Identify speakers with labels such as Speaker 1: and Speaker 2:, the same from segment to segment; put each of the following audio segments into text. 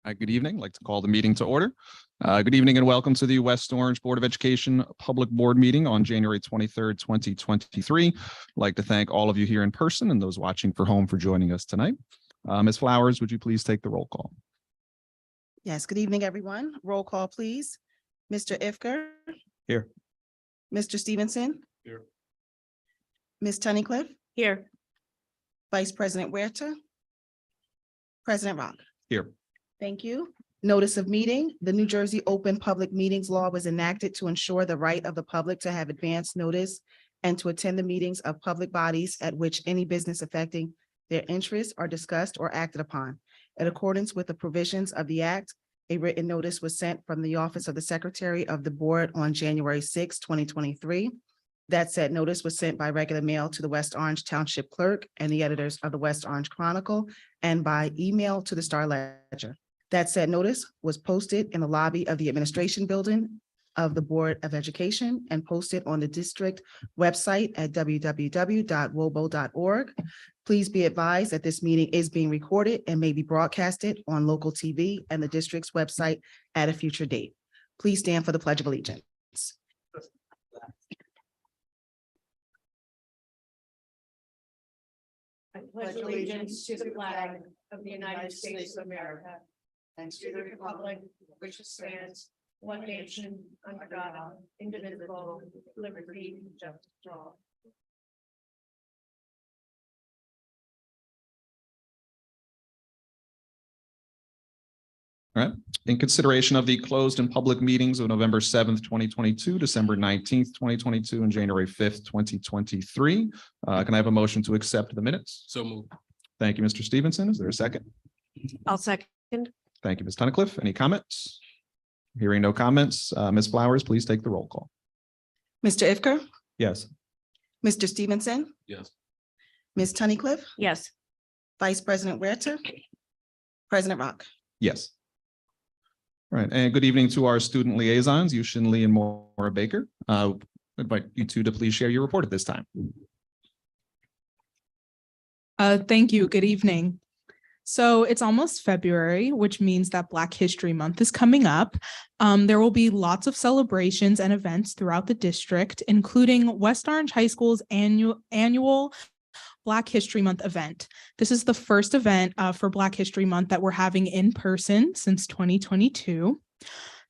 Speaker 1: Good evening. I'd like to call the meeting to order. Good evening and welcome to the West Orange Board of Education Public Board Meeting on January 23rd, 2023. I'd like to thank all of you here in person and those watching for home for joining us tonight. Ms. Flowers, would you please take the roll call?
Speaker 2: Yes, good evening, everyone. Roll call, please. Mr. Ifker.
Speaker 1: Here.
Speaker 2: Mr. Stevenson.
Speaker 1: Here.
Speaker 2: Ms. Tunnicliff.
Speaker 3: Here.
Speaker 2: Vice President Huerta. President Rock.
Speaker 1: Here.
Speaker 2: Thank you. Notice of meeting. The New Jersey Open Public Meetings Law was enacted to ensure the right of the public to have advance notice and to attend the meetings of public bodies at which any business affecting their interests are discussed or acted upon. In accordance with the provisions of the Act, a written notice was sent from the Office of the Secretary of the Board on January 6, 2023. That said notice was sent by regular mail to the West Orange Township Clerk and the editors of the West Orange Chronicle and by email to the Star Ledger. That said notice was posted in the lobby of the administration building of the Board of Education and posted on the district website at www.wobo.org. Please be advised that this meeting is being recorded and may be broadcasted on local TV and the district's website at a future date. Please stand for the Pledge of Allegiance.
Speaker 3: I pledge allegiance to the flag of the United States of America and to the republic which stands one nation under God, indivisible, with liberty and justice for all.
Speaker 1: All right. In consideration of the closed and public meetings of November 7th, 2022, December 19th, 2022, and January 5th, 2023, can I have a motion to accept the minutes?
Speaker 4: So moved.
Speaker 1: Thank you, Mr. Stevenson. Is there a second?
Speaker 3: I'll second.
Speaker 1: Thank you, Ms. Tunnicliff. Any comments? Hearing no comments, Ms. Flowers, please take the roll call.
Speaker 2: Mr. Ifker,
Speaker 1: Yes.
Speaker 2: Mr. Stevenson,
Speaker 4: Yes.
Speaker 2: Ms. Tunnicliff,
Speaker 3: Yes.
Speaker 2: Vice President Huerta, President Rock.
Speaker 1: Yes. All right, and good evening to our student liaisons, Yushin Lee and Maura Baker. I invite you two to please share your report at this time.
Speaker 5: Thank you. Good evening. So it's almost February, which means that Black History Month is coming up. There will be lots of celebrations and events throughout the district, including West Orange High School's annual Black History Month event. This is the first event for Black History Month that we're having in person since 2022.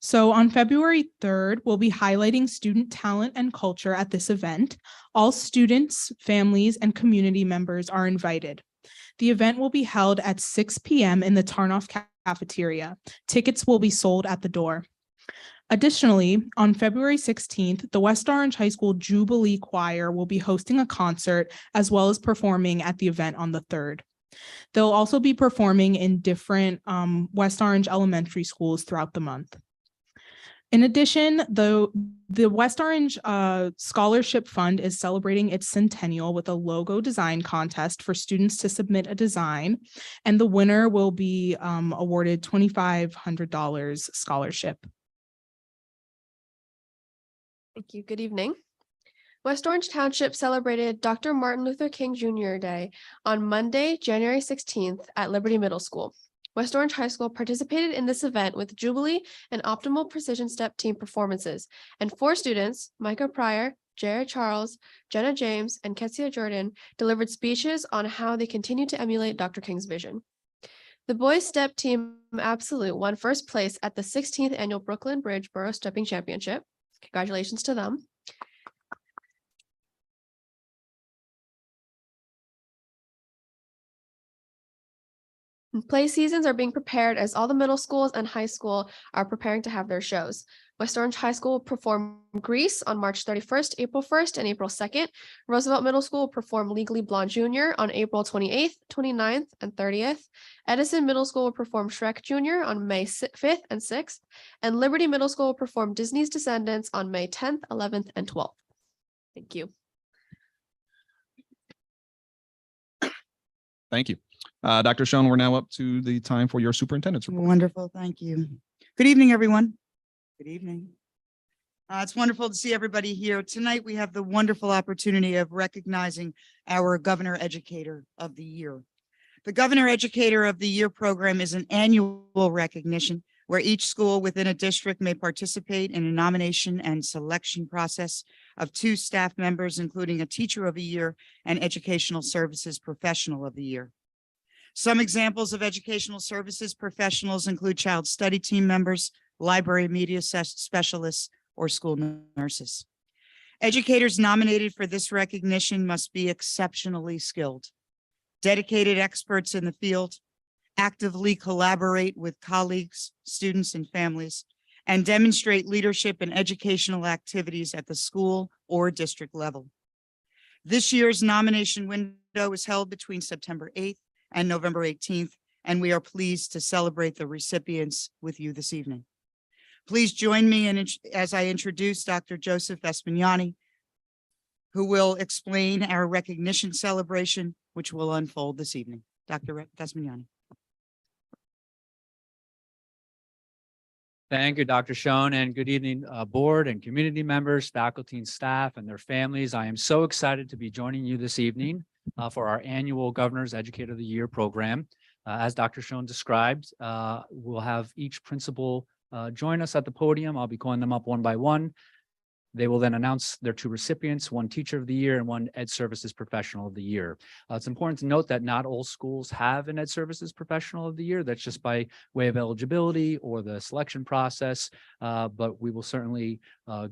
Speaker 5: So on February 3rd, we'll be highlighting student talent and culture at this event. All students, families, and community members are invited. The event will be held at 6 p.m. in the Tarnoff cafeteria. Tickets will be sold at the door. Additionally, on February 16th, the West Orange High School Jubilee Choir will be hosting a concert as well as performing at the event on the 3rd. They'll also be performing in different West Orange elementary schools throughout the month. In addition, the West Orange Scholarship Fund is celebrating its centennial with a logo design contest for students to submit a design, and the winner will be awarded $2,500 scholarship.
Speaker 6: Thank you. Good evening. West Orange Township celebrated Dr. Martin Luther King Jr. Day on Monday, January 16th at Liberty Middle School. West Orange High School participated in this event with Jubilee and Optimal Precision Step team performances, and 4 students, Micah Pryor, Jared Charles, Jenna James, and Ketsia Jordan, delivered speeches on how they continue to emulate Dr. King's vision. The boys step team Absolute won first place at the 16th annual Brooklyn Bridge Borough Stepping Championship. Congratulations to them. Play seasons are being prepared as all the middle schools and high school are preparing to have their shows. West Orange High School will perform Grease on March 31st, April 1st, and April 2nd. Roosevelt Middle School will perform Legally Blonde Jr. on April 28th, 29th, and 30th. Edison Middle School will perform Shrek Jr. on May 5th and 6th. And Liberty Middle School will perform Disney's Descendants on May 10th, 11th, and 12th. Thank you.
Speaker 1: Thank you. Dr. Schoen, we're now up to the time for your superintendent's report.
Speaker 7: Wonderful. Thank you. Good evening, everyone. Good evening. It's wonderful to see everybody here. Tonight, we have the wonderful opportunity of recognizing our Governor Educator of the Year. The Governor Educator of the Year program is an annual recognition where each school within a district may participate in a nomination and selection process of 2 staff members, including a Teacher of the Year and Educational Services Professional of the Year. Some examples of educational services professionals include child study team members, library media specialists, or school nurses. Educators nominated for this recognition must be exceptionally skilled, dedicated experts in the field, actively collaborate with colleagues, students, and families, and demonstrate leadership in educational activities at the school or district level. This year's nomination window is held between September 8th and November 18th, and we are pleased to celebrate the recipients with you this evening. Please join me as I introduce Dr. Joseph Vespignani, who will explain our recognition celebration, which will unfold this evening. Dr. Vespignani.
Speaker 4: Thank you, Dr. Schoen, and good evening, board and community members, faculty and staff and their families. I am so excited to be joining you this evening for our annual Governor's Educator of the Year program. As Dr. Schoen described, we'll have each principal join us at the podium. I'll be calling them up one by one. They will then announce their 2 recipients, 1 Teacher of the Year and 1 Ed Services Professional of the Year. It's important to note that not all schools have an Ed Services Professional of the Year. That's just by way of eligibility or the selection process. But we will certainly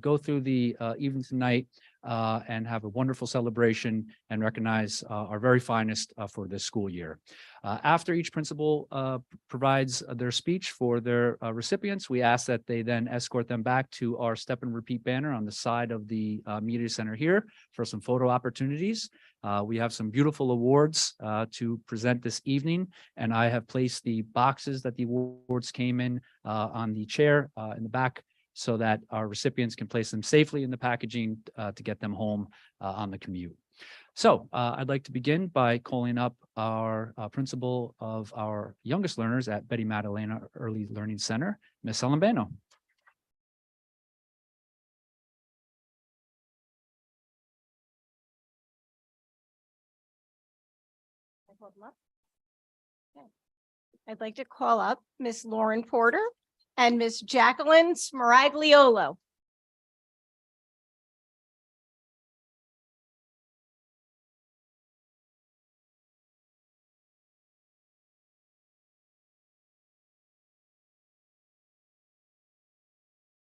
Speaker 4: go through the evening tonight and have a wonderful celebration and recognize our very finest for this school year. After each principal provides their speech for their recipients, we ask that they then escort them back to our step and repeat banner on the side of the media center here for some photo opportunities. We have some beautiful awards to present this evening, and I have placed the boxes that the awards came in on the chair in the back so that our recipients can place them safely in the packaging to get them home on the commute. So I'd like to begin by calling up our principal of our youngest learners at Betty Madalena Early Learning Center, Ms. Salambano.
Speaker 3: I'd like to call up Miss Lauren Porter and Miss Jacqueline Smaragliolo.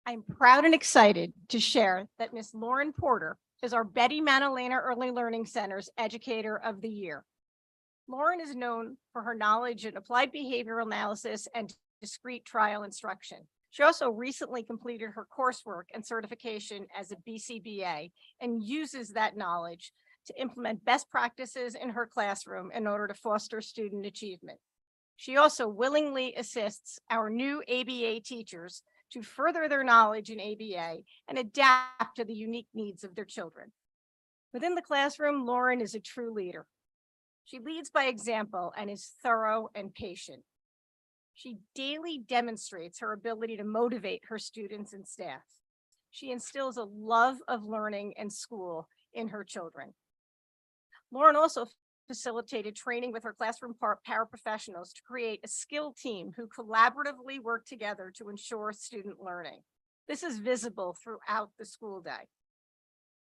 Speaker 3: I'm proud and excited to share that Miss Lauren Porter is our Betty Madalena Early Learning Center's Educator of the Year. Lauren is known for her knowledge in applied behavioral analysis and discrete trial instruction. She also recently completed her coursework and certification as a BCBA and uses that knowledge to implement best practices in her classroom in order to foster student achievement. She also willingly assists our new ABA teachers to further their knowledge in ABA and adapt to the unique needs of their children. Within the classroom, Lauren is a true leader. She leads by example and is thorough and patient. She daily demonstrates her ability to motivate her students and staff. She instills a love of learning and school in her children. Lauren also facilitated training with her classroom paraprofessionals to create a skilled team who collaboratively work together to ensure student learning. This is visible throughout the school day.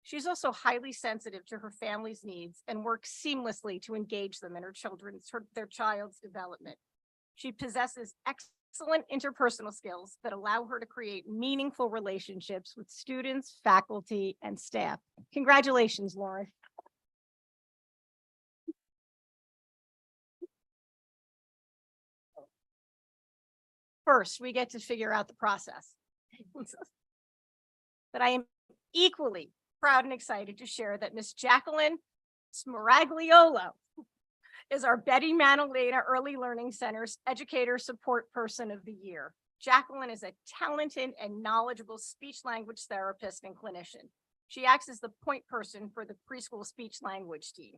Speaker 3: She's also highly sensitive to her family's needs and works seamlessly to engage them in their child's development. She possesses excellent interpersonal skills that allow her to create meaningful relationships with students, faculty, and staff. Congratulations, Lauren. First, we get to figure out the process. But I am equally proud and excited to share that Miss Jacqueline Smaragliolo is our Betty Madalena Early Learning Center's Educator Support Person of the Year. Jacqueline is a talented and knowledgeable speech language therapist and clinician. She acts as the point person for the preschool speech language team.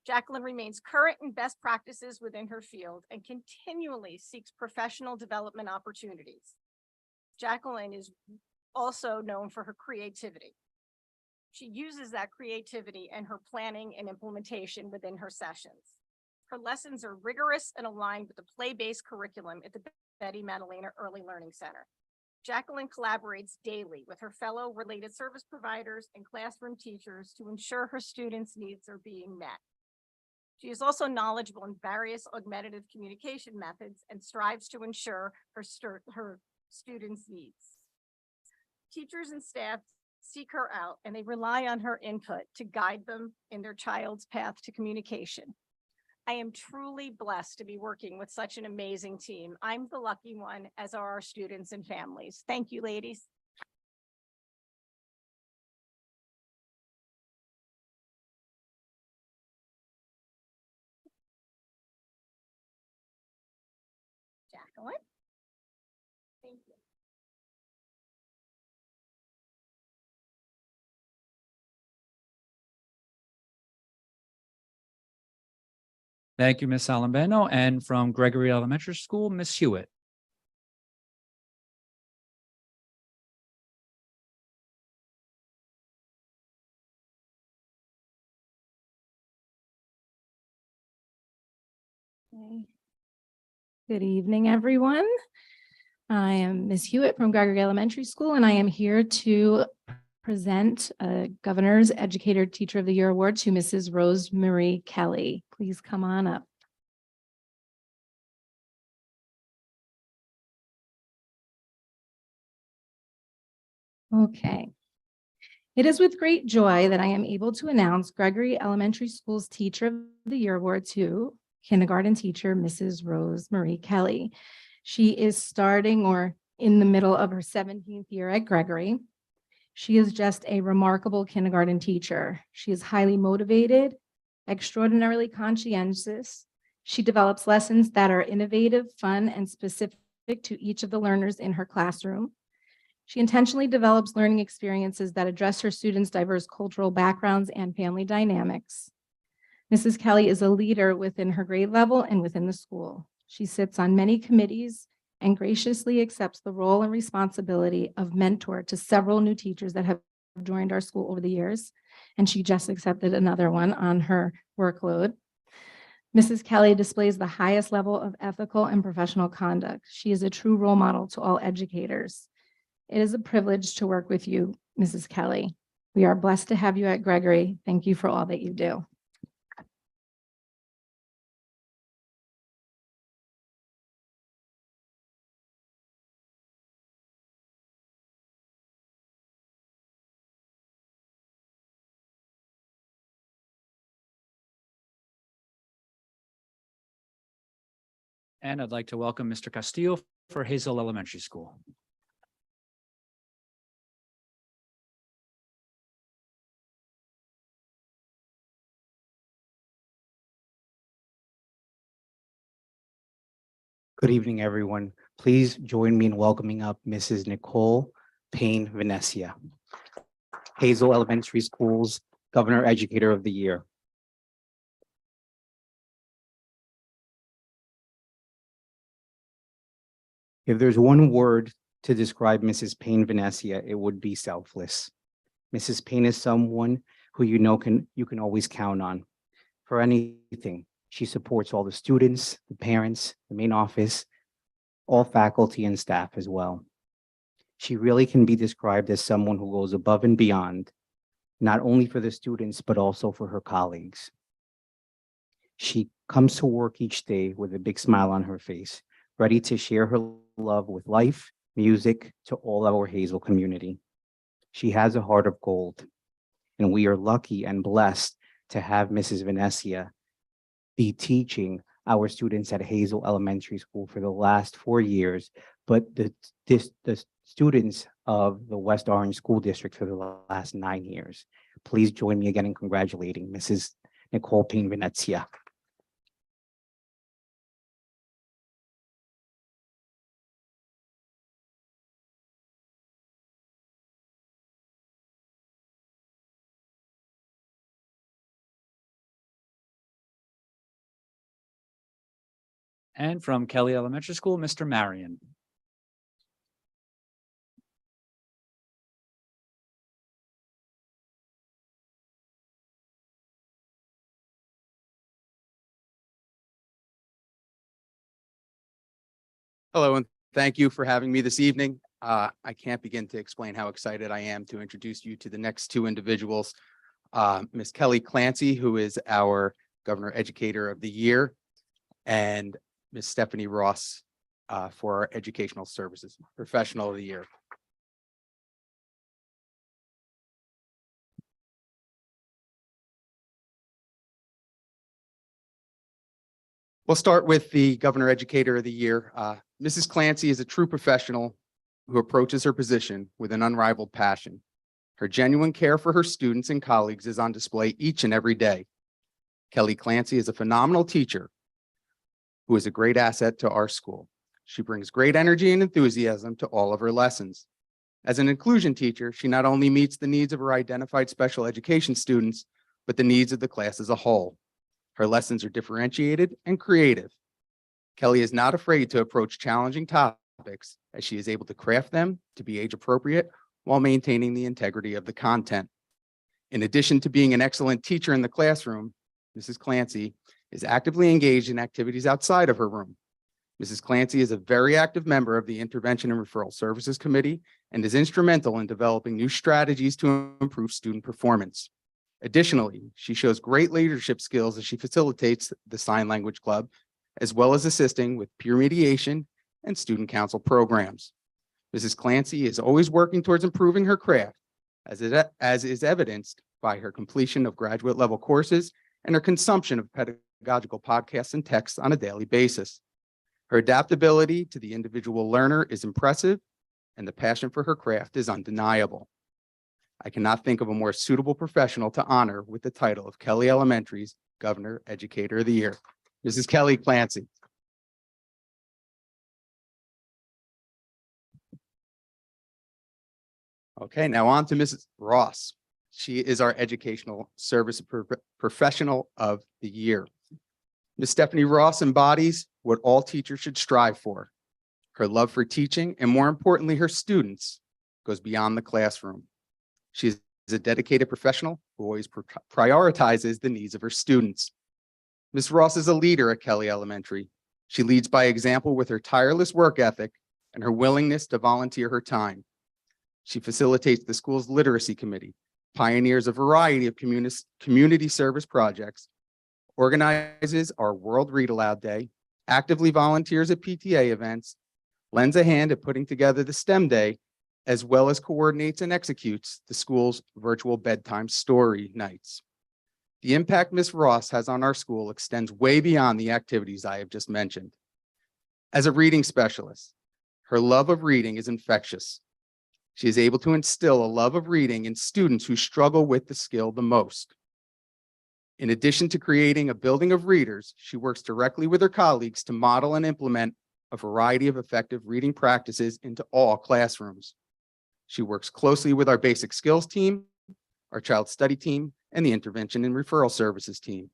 Speaker 3: Jacqueline remains current in best practices within her field and continually seeks professional development opportunities. Jacqueline is also known for her creativity. She uses that creativity in her planning and implementation within her sessions. Her lessons are rigorous and aligned with the play-based curriculum at the Betty Madalena Early Learning Center. Jacqueline collaborates daily with her fellow related service providers and classroom teachers to ensure her students' needs are being met. She is also knowledgeable in various augmentative communication methods and strives to ensure her students' needs. Teachers and staff seek her out and they rely on her input to guide them in their child's path to communication. I am truly blessed to be working with such an amazing team. I'm the lucky one, as are our students and families. Thank you, ladies. Jacqueline. Thank you.
Speaker 4: Thank you, Ms. Alambano. And from Gregory Elementary School, Ms. Hewitt.
Speaker 8: Good evening, everyone. I am Ms. Hewitt from Gregory Elementary School, and I am here to present a Governor's Educator Teacher of the Year Award to Mrs. Rose Marie Kelly. Please come on up. Okay. It is with great joy that I am able to announce Gregory Elementary School's Teacher of the Year Award to kindergarten teacher, Mrs. Rose Marie Kelly. She is starting or in the middle of her 17th year at Gregory. She is just a remarkable kindergarten teacher. She is highly motivated, extraordinarily conscientious. She develops lessons that are innovative, fun, and specific to each of the learners in her classroom. She intentionally develops learning experiences that address her students' diverse cultural backgrounds and family dynamics. Mrs. Kelly is a leader within her grade level and within the school. She sits on many committees and graciously accepts the role and responsibility of mentor to several new teachers that have joined our school over the years. And she just accepted another one on her workload. Mrs. Kelly displays the highest level of ethical and professional conduct. She is a true role model to all educators. It is a privilege to work with you, Mrs. Kelly. We are blessed to have you at Gregory. Thank you for all that you do.
Speaker 4: And I'd like to welcome Mr. Castillo for Hazel Elementary School.
Speaker 9: Good evening, everyone. Please join me in welcoming up Mrs. Nicole Payne Venecia, Hazel Elementary School's Governor Educator of the Year. If there's one word to describe Mrs. Payne Venecia, it would be selfless. Mrs. Payne is someone who you can always count on for anything. She supports all the students, the parents, the main office, all faculty and staff as well. She really can be described as someone who goes above and beyond, not only for the students, but also for her colleagues. She comes to work each day with a big smile on her face, ready to share her love with life, music to all our Hazel community. She has a heart of gold, and we are lucky and blessed to have Mrs. Venecia be teaching our students at Hazel Elementary School for the last 4 years, but the students of the West Orange School District for the last 9 years. Please join me again in congratulating Mrs. Nicole Payne Venecia.
Speaker 4: And from Kelly Elementary School, Mr. Marion.
Speaker 10: Hello, and thank you for having me this evening. I can't begin to explain how excited I am to introduce you to the next two individuals. Ms. Kelly Clancy, who is our Governor Educator of the Year, and Ms. Stephanie Ross for our Educational Services Professional of the Year. We'll start with the Governor Educator of the Year. Mrs. Clancy is a true professional who approaches her position with an unrivaled passion. Her genuine care for her students and colleagues is on display each and every day. Kelly Clancy is a phenomenal teacher who is a great asset to our school. She brings great energy and enthusiasm to all of her lessons. As an inclusion teacher, she not only meets the needs of her identified special education students, but the needs of the class as a whole. Her lessons are differentiated and creative. Kelly is not afraid to approach challenging topics as she is able to craft them to be age appropriate while maintaining the integrity of the content. In addition to being an excellent teacher in the classroom, Mrs. Clancy is actively engaged in activities outside of her room. Mrs. Clancy is a very active member of the Intervention and Referral Services Committee and is instrumental in developing new strategies to improve student performance. Additionally, she shows great leadership skills as she facilitates the Sign Language Club, as well as assisting with peer mediation and student council programs. Mrs. Clancy is always working towards improving her craft, as is evidenced by her completion of graduate level courses and her consumption of pedagogical podcasts and texts on a daily basis. Her adaptability to the individual learner is impressive, and the passion for her craft is undeniable. I cannot think of a more suitable professional to honor with the title of Kelly Elementary's Governor Educator of the Year, Mrs. Kelly Clancy. Okay, now on to Mrs. Ross. She is our Educational Service Professional of the Year. Ms. Stephanie Ross embodies what all teachers should strive for. Her love for teaching, and more importantly, her students, goes beyond the classroom. She is a dedicated professional who always prioritizes the needs of her students. Ms. Ross is a leader at Kelly Elementary. She leads by example with her tireless work ethic and her willingness to volunteer her time. She facilitates the school's literacy committee, pioneers a variety of community service projects, organizes our World Read Aloud Day, actively volunteers at PTA events, lends a hand at putting together the STEM Day, as well as coordinates and executes the school's virtual bedtime story nights. The impact Ms. Ross has on our school extends way beyond the activities I have just mentioned. As a reading specialist, her love of reading is infectious. She is able to instill a love of reading in students who struggle with the skill the most. In addition to creating a building of readers, she works directly with her colleagues to model and implement a variety of effective reading practices into all classrooms. She works closely with our basic skills team, our child study team, and the intervention and referral services team.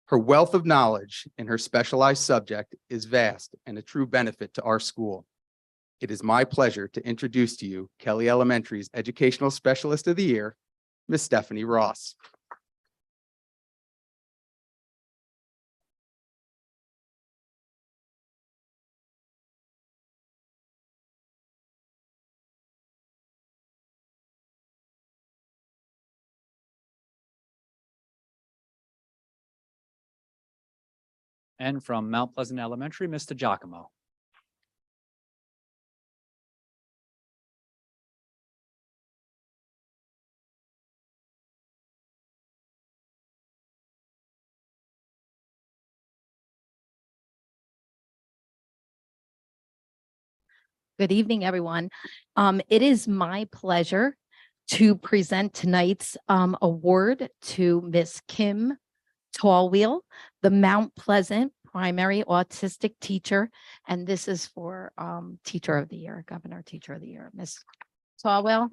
Speaker 10: Her wealth of knowledge in her specialized subject is vast and a true benefit to our school. It is my pleasure to introduce to you Kelly Elementary's Educational Specialist of the Year, Ms. Stephanie Ross.
Speaker 4: And from Mount Pleasant Elementary, Mr. Giacomo.
Speaker 11: Good evening, everyone. It is my pleasure to present tonight's award to Miss Kim Tallwheel, the Mount Pleasant Primary Autistic Teacher. And this is for Teacher of the Year, Governor Teacher of the Year, Miss Tallwheel.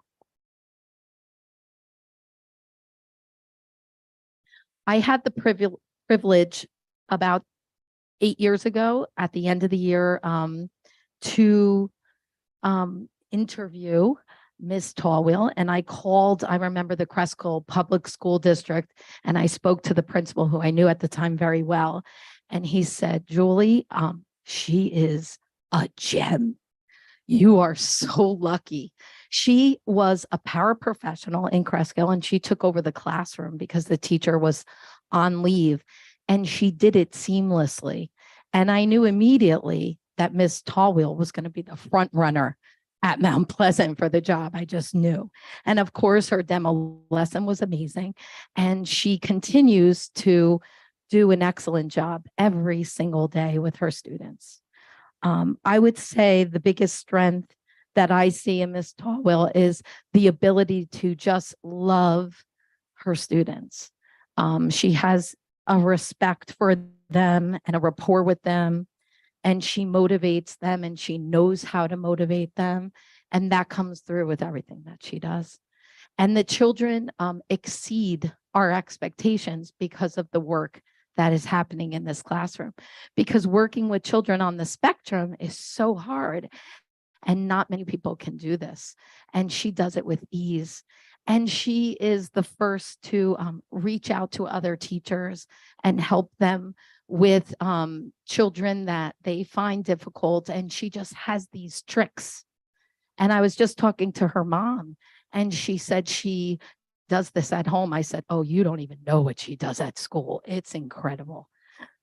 Speaker 11: I had the privilege about 8 years ago at the end of the year to interview Ms. Tallwheel, and I remember the Cresco Public School District, and I spoke to the principal who I knew at the time very well. And he said, Julie, she is a gem. You are so lucky. She was a paraprofessional in Cresskill, and she took over the classroom because the teacher was on leave, and she did it seamlessly. And I knew immediately that Miss Tallwheel was going to be the front runner at Mount Pleasant for the job. I just knew. And of course, her demo lesson was amazing. And she continues to do an excellent job every single day with her students. I would say the biggest strength that I see in Miss Tallwheel is the ability to just love her students. She has a respect for them and a rapport with them, and she motivates them, and she knows how to motivate them. And that comes through with everything that she does. And the children exceed our expectations because of the work that is happening in this classroom. Because working with children on the spectrum is so hard, and not many people can do this. And she does it with ease. And she is the first to reach out to other teachers and help them with children that they find difficult. And she just has these tricks. And I was just talking to her mom, and she said she does this at home. I said, oh, you don't even know what she does at school. It's incredible.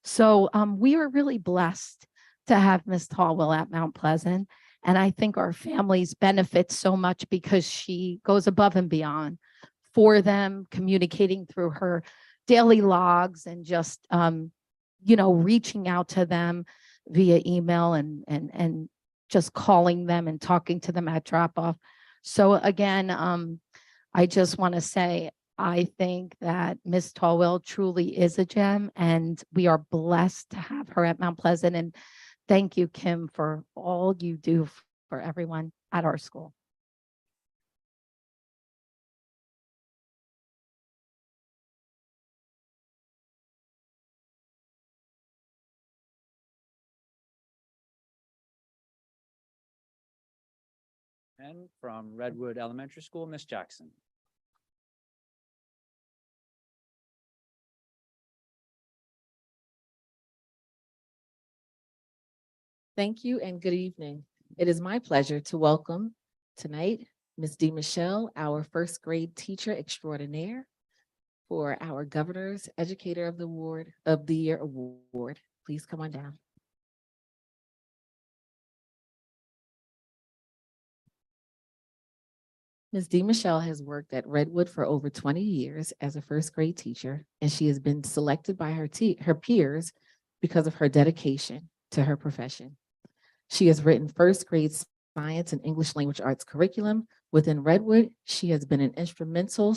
Speaker 11: So we are really blessed to have Miss Tallwheel at Mount Pleasant. And I think our families benefit so much because she goes above and beyond for them, communicating through her daily logs and just, reaching out to them via email and just calling them and talking to them at drop off. So again, I just want to say, I think that Miss Tallwheel truly is a gem, and we are blessed to have her at Mount Pleasant. And thank you, Kim, for all you do for everyone at our school.
Speaker 4: And from Redwood Elementary School, Miss Jackson.
Speaker 12: Thank you and good evening. It is my pleasure to welcome tonight Ms. D. Michelle, our first grade teacher extraordinaire, for our Governor's Educator of the Year Award. Please come on down. Ms. D. Michelle has worked at Redwood for over 20 years as a first grade teacher, and she has been selected by her peers because of her dedication to her profession. She has written first grade science and English language arts curriculum within Redwood. She has been instrumental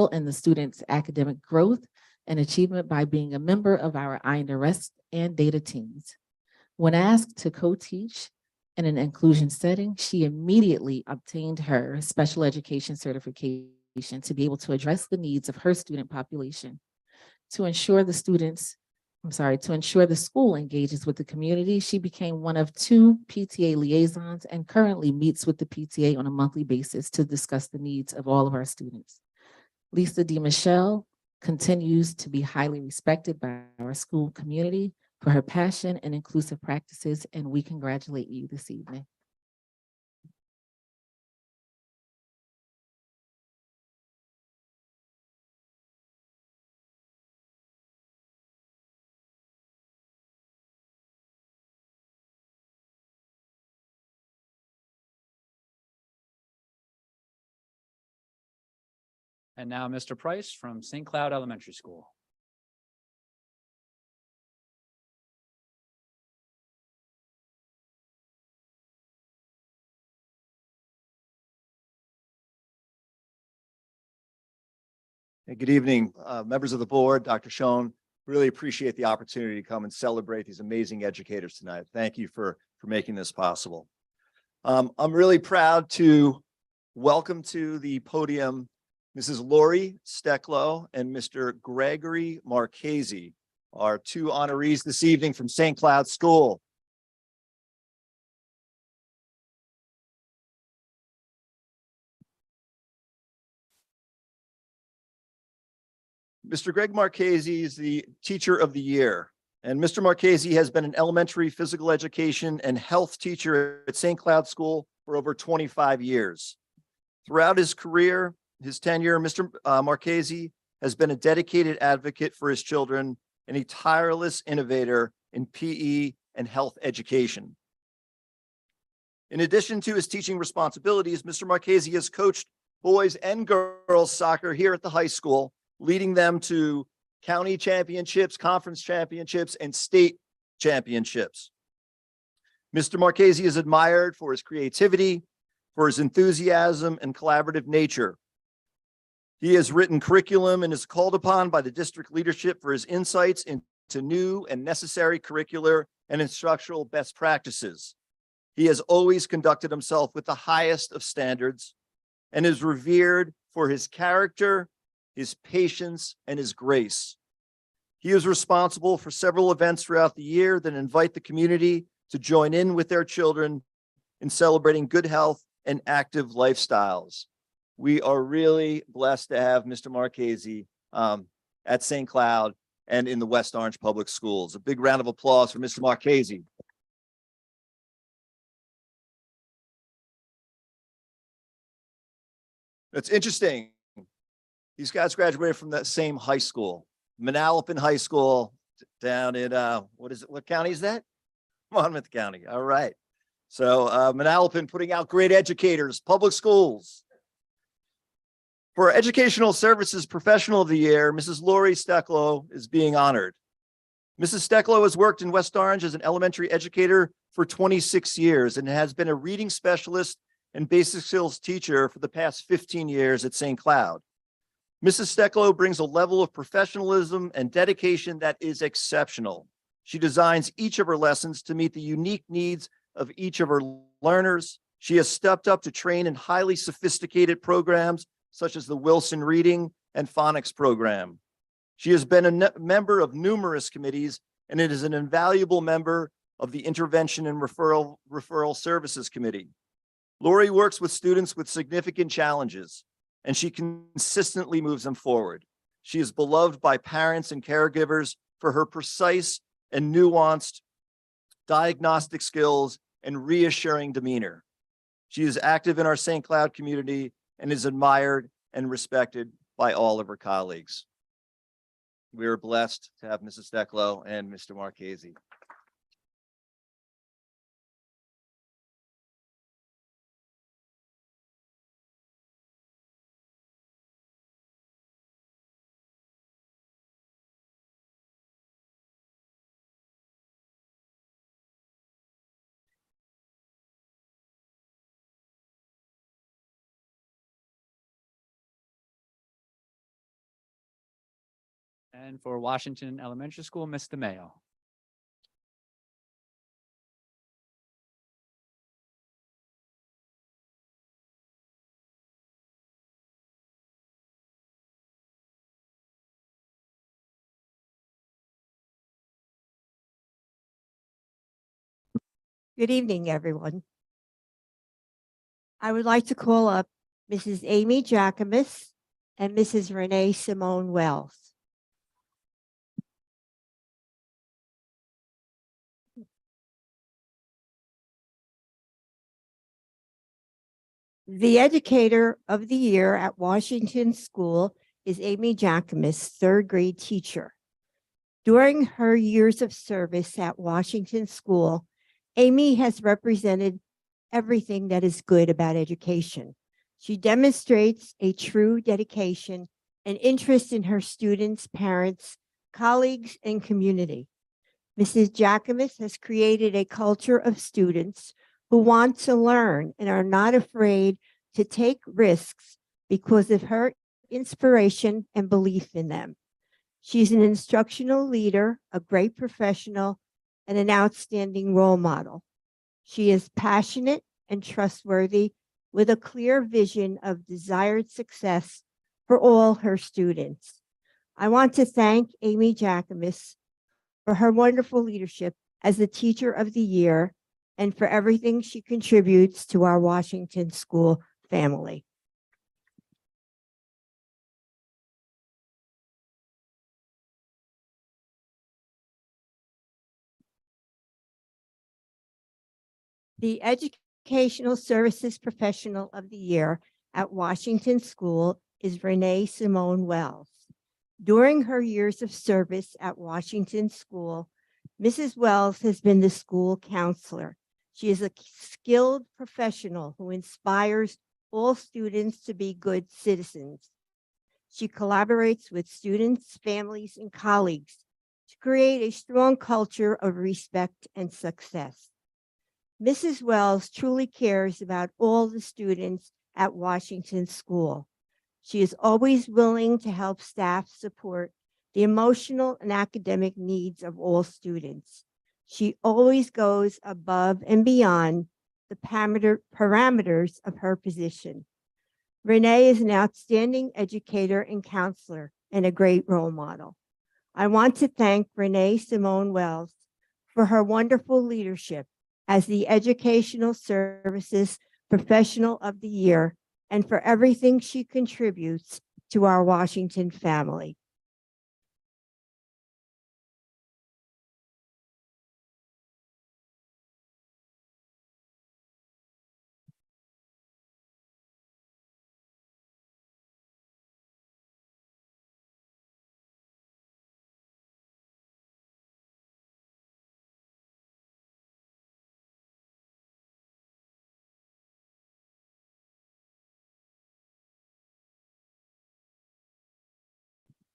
Speaker 12: in the students' academic growth and achievement by being a member of our INRS and data teams. When asked to co-teach in an inclusion setting, she immediately obtained her special education certification to be able to address the needs of her student population. To ensure the school engages with the community, she became one of 2 PTA liaisons and currently meets with the PTA on a monthly basis to discuss the needs of all of our students. Lisa D. Michelle continues to be highly respected by our school community for her passion and inclusive practices, and we congratulate you this evening.
Speaker 4: And now Mr. Price from St. Cloud Elementary School.
Speaker 13: Hey, good evening, members of the board, Dr. Schoen. Really appreciate the opportunity to come and celebrate these amazing educators tonight. Thank you for making this possible. I'm really proud to welcome to the podium Mrs. Lori Stecklow and Mr. Gregory Marchese, our 2 honorees this evening from St. Cloud School. Mr. Greg Marchese is the Teacher of the Year And Mr. Marchese has been an elementary physical education and health teacher at St. Cloud School for over 25 years. Throughout his career, his tenure, Mr. Marchese has been a dedicated advocate for his children and a tireless innovator in PE and health education. In addition to his teaching responsibilities, Mr. Marchese has coached boys and girls soccer here at the high school, leading them to county championships, conference championships, and state championships. Mr. Marchese is admired for his creativity, for his enthusiasm and collaborative nature. He has written curriculum and is called upon by the district leadership for his insights into new and necessary curricular and instructional best practices. He has always conducted himself with the highest of standards and is revered for his character, his patience, and his grace. He is responsible for several events throughout the year that invite the community to join in with their children in celebrating good health and active lifestyles. We are really blessed to have Mr. Marchese at St. Cloud and in the West Orange Public Schools. A big round of applause for Mr. Marchese. That's interesting. These guys graduated from that same high school, Manalapan High School down in, what county is that? Monmouth County. All right. So Manalapan putting out great educators, public schools. For our Educational Services Professional of the Year, Mrs. Lori Stecklow is being honored. Mrs. Stecklow has worked in West Orange as an elementary educator for 26 years and has been a reading specialist and basic skills teacher for the past 15 years at St. Cloud. Mrs. Stecklow brings a level of professionalism and dedication that is exceptional. She designs each of her lessons to meet the unique needs of each of her learners. She has stepped up to train in highly sophisticated programs such as the Wilson Reading and Phonics program. She has been a member of numerous committees and it is an invaluable member of the Intervention and Referral Services Committee. Lori works with students with significant challenges, and she consistently moves them forward. She is beloved by parents and caregivers for her precise and nuanced diagnostic skills and reassuring demeanor. She is active in our St. Cloud community and is admired and respected by all of her colleagues. We are blessed to have Mrs. Stecklow and Mr. Marchese.
Speaker 4: And for Washington Elementary School, Mr. Mayo.
Speaker 14: Good evening, everyone. I would like to call up Mrs. Amy Jackamus and Mrs. Renee Simone Wells. The Educator of the Year at Washington School is Amy Jackamus, third grade teacher. During her years of service at Washington School, Amy has represented everything that is good about education. She demonstrates a true dedication and interest in her students, parents, colleagues, and community. Mrs. Jackamus has created a culture of students who want to learn and are not afraid to take risks because of her inspiration and belief in them. She's an instructional leader, a great professional, and an outstanding role model. She is passionate and trustworthy with a clear vision of desired success for all her students. I want to thank Amy Jackamus for her wonderful leadership as the Teacher of the Year and for everything she contributes to our Washington School family. The Educational Services Professional of the Year at Washington School is Renee Simone Wells. During her years of service at Washington School, Mrs. Wells has been the school counselor. She is a skilled professional who inspires all students to be good citizens. She collaborates with students, families, and colleagues to create a strong culture of respect and success. Mrs. Wells truly cares about all the students at Washington School. She is always willing to help staff support the emotional and academic needs of all students. She always goes above and beyond the parameters of her position. Renee is an outstanding educator and counselor and a great role model. I want to thank Renee Simone Wells for her wonderful leadership as the Educational Services Professional of the Year and for everything she contributes to our Washington family.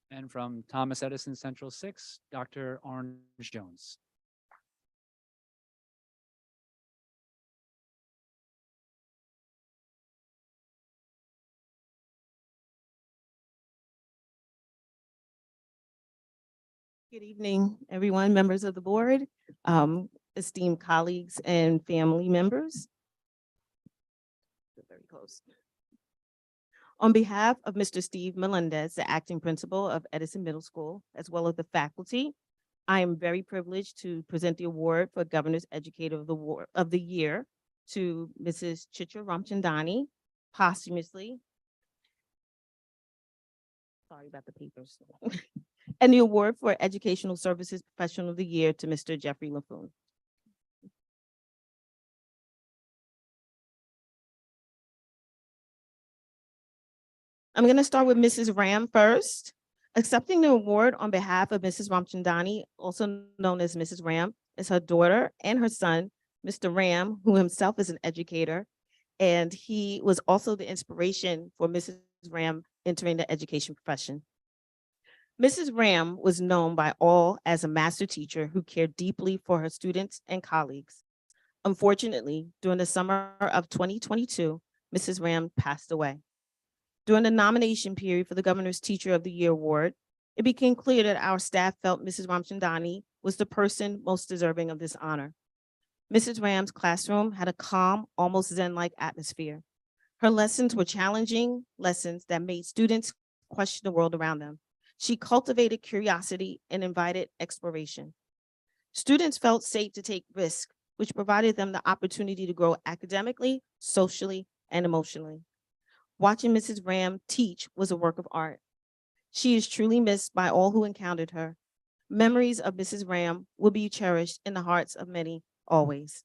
Speaker 4: And from Thomas Edison Central 6, Dr. Orange Jones.
Speaker 15: Good evening, everyone, members of the board, esteemed colleagues and family members. Very close. On behalf of Mr. Steve Melendez, the acting principal of Edison Middle School, as well as the faculty, I am very privileged to present the award for Governor's Educator of the Year to Mrs. Chitra Ramchandani posthumously. Sorry about the papers. And the award for Educational Services Professional of the Year to Mr. Jeffrey LaFoon. I'm going to start with Mrs. Ram first. Accepting the award on behalf of Mrs. Ramchandani, also known as Mrs. Ram, is her daughter and her son, Mr. Ram, who himself is an educator, and he was also the inspiration for Mrs. Ram entering the education profession. Mrs. Ram was known by all as a master teacher who cared deeply for her students and colleagues. Unfortunately, during the summer of 2022, Mrs. Ram passed away. During the nomination period for the Governor's Teacher of the Year Award, it became clear that our staff felt Mrs. Ramchandani was the person most deserving of this honor. Mrs. Ram's classroom had a calm, almost Zen-like atmosphere. Her lessons were challenging lessons that made students question the world around them. She cultivated curiosity and invited exploration. Students felt safe to take risks, which provided them the opportunity to grow academically, socially, and emotionally. Watching Mrs. Ram teach was a work of art. She is truly missed by all who encountered her. Memories of Mrs. Ram will be cherished in the hearts of many always.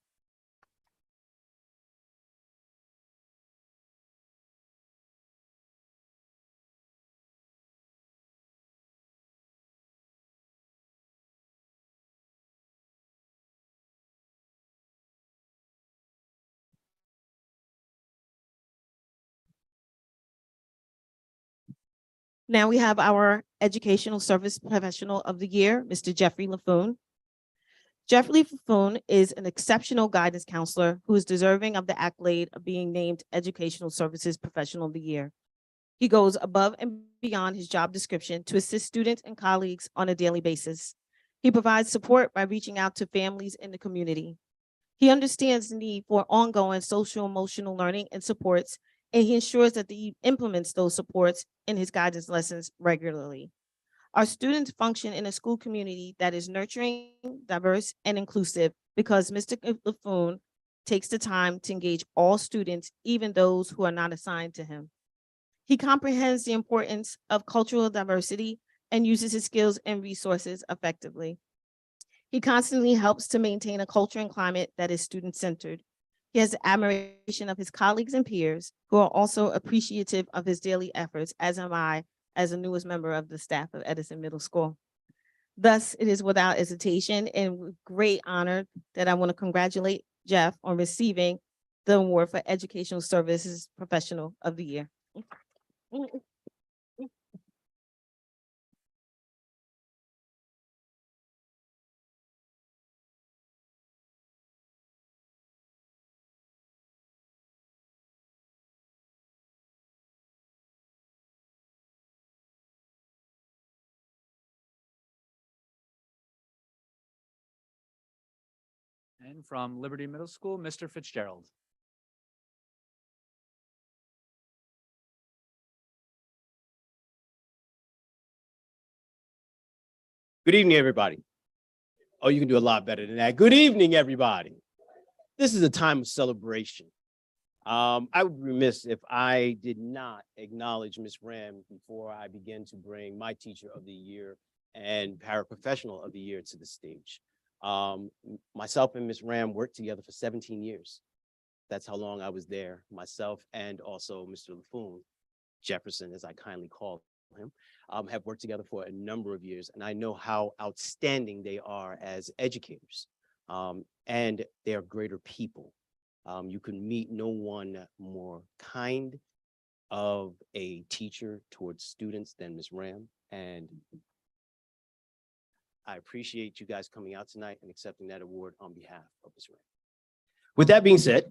Speaker 15: Now we have our Educational Service Professional of the Year, Mr. Jeffrey LaFoon. Jeffrey LaFoon is an exceptional guidance counselor who is deserving of the accolade of being named Educational Services Professional of the Year. He goes above and beyond his job description to assist students and colleagues on a daily basis. He provides support by reaching out to families in the community. He understands the need for ongoing social emotional learning and supports, and he ensures that he implements those supports in his guidance lessons regularly. Our students function in a school community that is nurturing, diverse, and inclusive because Mr. LaFoon takes the time to engage all students, even those who are not assigned to him. He comprehends the importance of cultural diversity and uses his skills and resources effectively. He constantly helps to maintain a culture and climate that is student-centered. He has the admiration of his colleagues and peers who are also appreciative of his daily efforts, as am I, as the newest member of the staff of Edison Middle School. Thus, it is without hesitation and with great honor that I want to congratulate Jeff on receiving the award for Educational Services Professional of the Year.
Speaker 4: And from Liberty Middle School, Mr. Fitzgerald.
Speaker 16: Good evening, everybody. Oh, you can do a lot better than that. Good evening, everybody. This is a time of celebration. I would be remiss if I did not acknowledge Ms. Ram before I begin to bring my Teacher of the Year and Paraprofessional of the Year to the stage. Myself and Ms. Ram worked together for 17 years. That's how long I was there, myself and also Mr. LaFoon, Jefferson, as I kindly call him, have worked together for a number of years, and I know how outstanding they are as educators, and they are greater people. You can meet no one more kind of a teacher towards students than Ms. Ram, and I appreciate you guys coming out tonight and accepting that award on behalf of Ms. Ram. With that being said,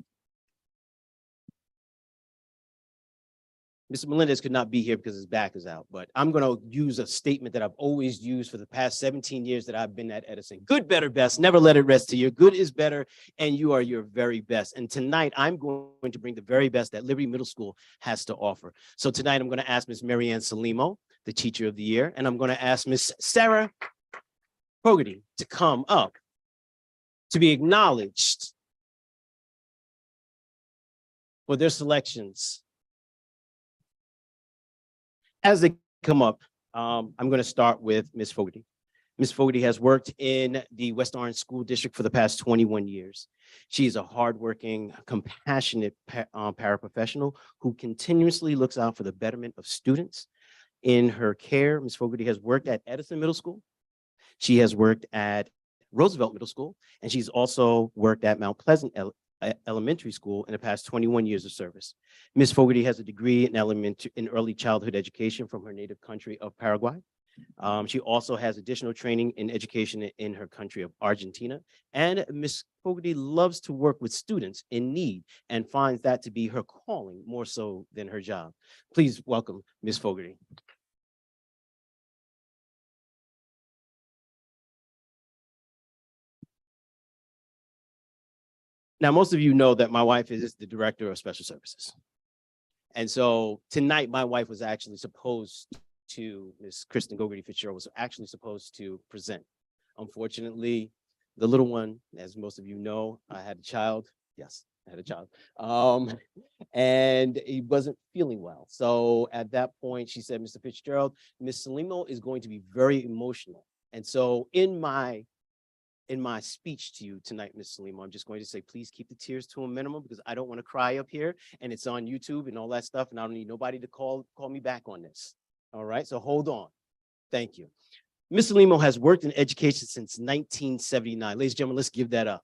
Speaker 16: Mr. Melendez could not be here because his back is out, but I'm going to use a statement that I've always used for the past 17 years that I've been at Edison. Good, better, best. Never let it rest to you. Good is better, and you are your very best. And tonight, I'm going to bring the very best that Liberty Middle School has to offer. So tonight, I'm going to ask Ms. Marianne Salimo, the Teacher of the Year, and I'm going to ask Ms. Sarah Fogarty to come up to be acknowledged for their selections. As they come up, I'm going to start with Ms. Fogarty. Ms. Fogarty has worked in the West Orange School District for the past 21 years. She is a hardworking, compassionate paraprofessional who continuously looks out for the betterment of students. In her care, Ms. Fogarty has worked at Edison Middle School. She has worked at Roosevelt Middle School, and she's also worked at Mount Pleasant Elementary School in the past 21 years of service. Ms. Fogarty has a degree in early childhood education from her native country of Paraguay. She also has additional training in education in her country of Argentina. And Ms. Fogarty loves to work with students in need and finds that to be her calling more so than her job. Please welcome Ms. Fogarty. Now, most of you know that my wife is the Director of Special Services. And so tonight, my wife was actually supposed to, Ms. Kristen Gogarty Fitzgerald was actually supposed to present. Unfortunately, the little one, as most of you know, I had a child. Yes, I had a child. And he wasn't feeling well. So at that point, she said, Mr. Fitzgerald, Ms. Salimo is going to be very emotional. And so in my speech to you tonight, Ms. Salimo, I'm just going to say, please keep the tears to a minimum because I don't want to cry up here and it's on YouTube and all that stuff. And I don't need nobody to call me back on this. All right, so hold on. Thank you. Ms. Salimo has worked in education since 1979. Ladies and gentlemen, let's give that up.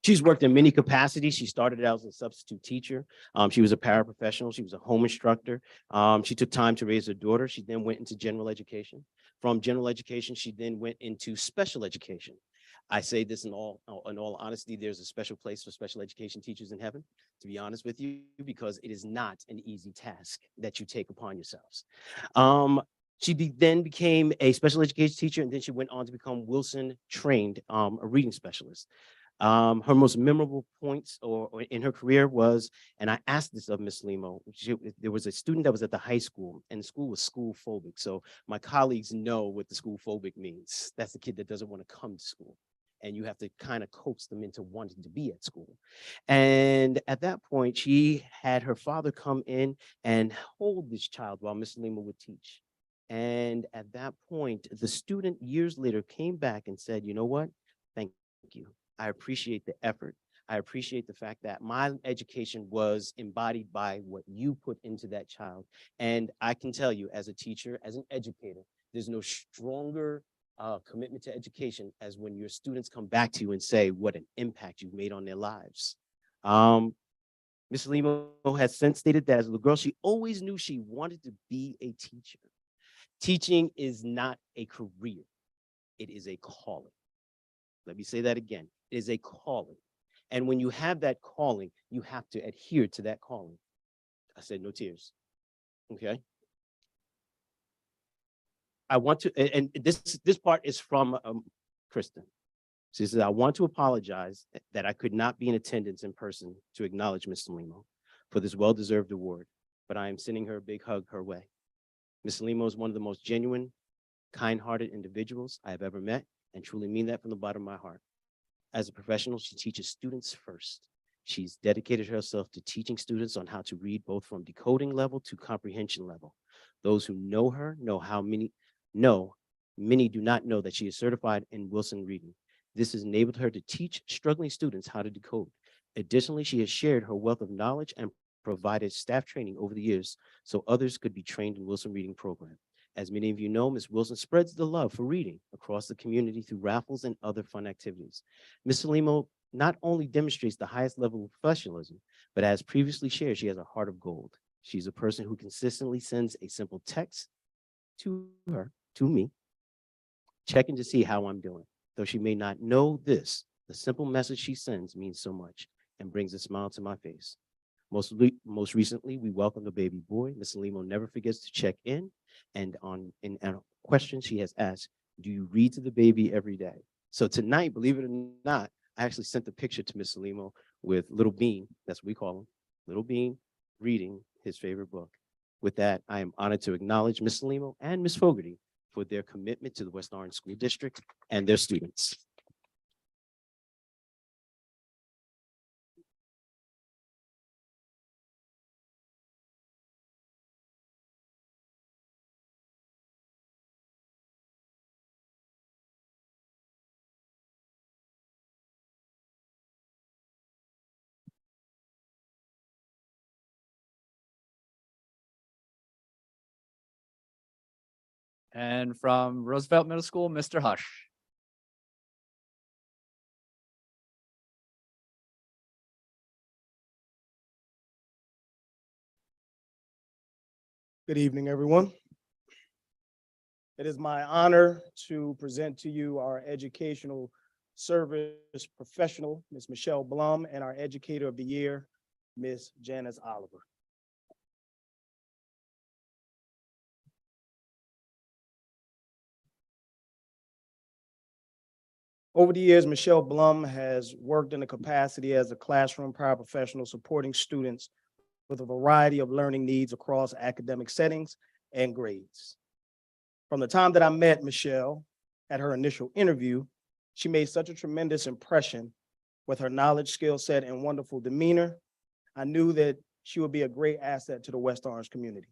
Speaker 16: She's worked in many capacities. She started out as a substitute teacher. She was a paraprofessional. She was a home instructor. She took time to raise her daughter. She then went into general education. From general education, she then went into special education. I say this in all honesty, there's a special place for special education teachers in heaven, to be honest with you, because it is not an easy task that you take upon yourselves. She then became a special education teacher, and then she went on to become Wilson trained, a reading specialist. Her most memorable points or in her career was, and I asked this of Ms. Salimo, there was a student that was at the high school and the school was school phobic. So my colleagues know what the school phobic means. That's the kid that doesn't want to come to school. And you have to kind of coax them into wanting to be at school. And at that point, she had her father come in and hold this child while Ms. Salimo would teach. And at that point, the student years later came back and said, you know what? Thank you. I appreciate the effort. I appreciate the fact that my education was embodied by what you put into that child. And I can tell you, as a teacher, as an educator, there's no stronger commitment to education as when your students come back to you and say what an impact you've made on their lives. Ms. Limo has since stated that as a little girl, she always knew she wanted to be a teacher. Teaching is not a career. It is a calling. Let me say that again. It is a calling. And when you have that calling, you have to adhere to that calling. I said no tears. Okay. I want to, and this part is from Kristen. She says, I want to apologize that I could not be in attendance in person to acknowledge Ms. Limo for this well-deserved award, but I am sending her a big hug her way. Ms. Limo is one of the most genuine, kind-hearted individuals I have ever met, and truly mean that from the bottom of my heart. As a professional, she teaches students first. She's dedicated herself to teaching students on how to read both from decoding level to comprehension level. Those who know her know how many do not know that she is certified in Wilson reading. This has enabled her to teach struggling students how to decode. Additionally, she has shared her wealth of knowledge and provided staff training over the years so others could be trained in Wilson reading program. As many of you know, Ms. Wilson spreads the love for reading across the community through raffles and other fun activities. Ms. Limo not only demonstrates the highest level of professionalism, but as previously shared, she has a heart of gold. She's a person who consistently sends a simple text to me, checking to see how I'm doing. Though she may not know this, the simple message she sends means so much and brings a smile to my face. Most recently, we welcomed a baby boy. Ms. Limo never forgets to check in, and in a question she has asked, do you read to the baby every day? So tonight, believe it or not, I actually sent a picture to Ms. Limo with Little Bean, that's what we call him, Little Bean, reading his favorite book. With that, I am honored to acknowledge Ms. Limo and Ms. Fogarty for their commitment to the West Orange School District and their students.
Speaker 4: And from Roosevelt Middle School, Mr. Hush.
Speaker 17: Good evening, everyone. It is my honor to present to you our educational service professional, Ms. Michelle Blum, and our educator of the year, Ms. Janice Oliver. Over the years, Michelle Blum has worked in a capacity as a classroom paraprofessional supporting students with a variety of learning needs across academic settings and grades. From the time that I met Michelle at her initial interview, she made such a tremendous impression with her knowledge, skill set, and wonderful demeanor. I knew that she would be a great asset to the West Orange community.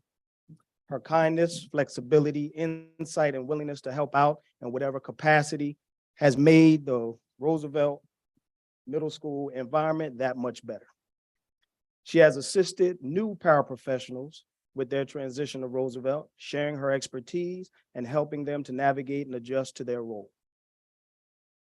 Speaker 17: Her kindness, flexibility, insight, and willingness to help out in whatever capacity has made the Roosevelt Middle School environment that much better. She has assisted new paraprofessionals with their transition to Roosevelt, sharing her expertise and helping them to navigate and adjust to their role.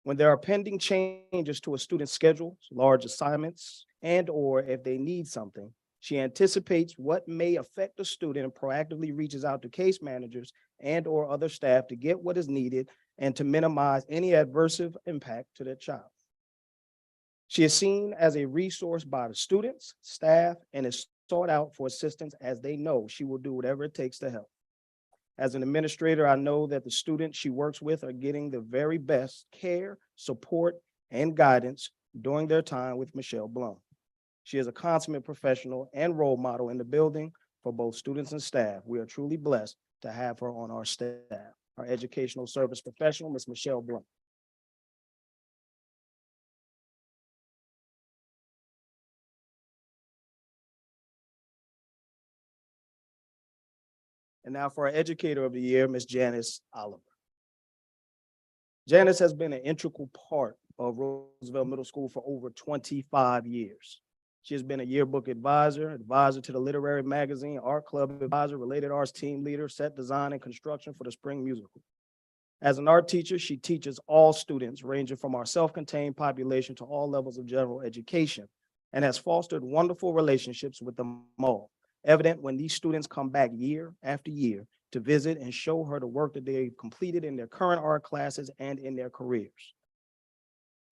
Speaker 17: When there are pending changes to a student's schedule, large assignments, and/or if they need something, she anticipates what may affect the student and proactively reaches out to case managers and/or other staff to get what is needed and to minimize any adverse impact to their child. She is seen as a resource by the students, staff, and is sought out for assistance as they know she will do whatever it takes to help. As an administrator, I know that the students she works with are getting the very best care, support, and guidance during their time with Michelle Blum. She is a consummate professional and role model in the building for both students and staff. We are truly blessed to have her on our staff. Our educational service professional, Ms. Michelle Blum. And now for our Educator of the Year, Ms. Janice Oliver. Janice has been an integral part of Roosevelt Middle School for over 25 years. She has been a yearbook advisor, advisor to the literary magazine, art club advisor, related arts team leader, set design and construction for the spring musical. As an art teacher, she teaches all students ranging from our self-contained population to all levels of general education and has fostered wonderful relationships with them all, evident when these students come back year after year to visit and show her the work that they've completed in their current art classes and in their careers.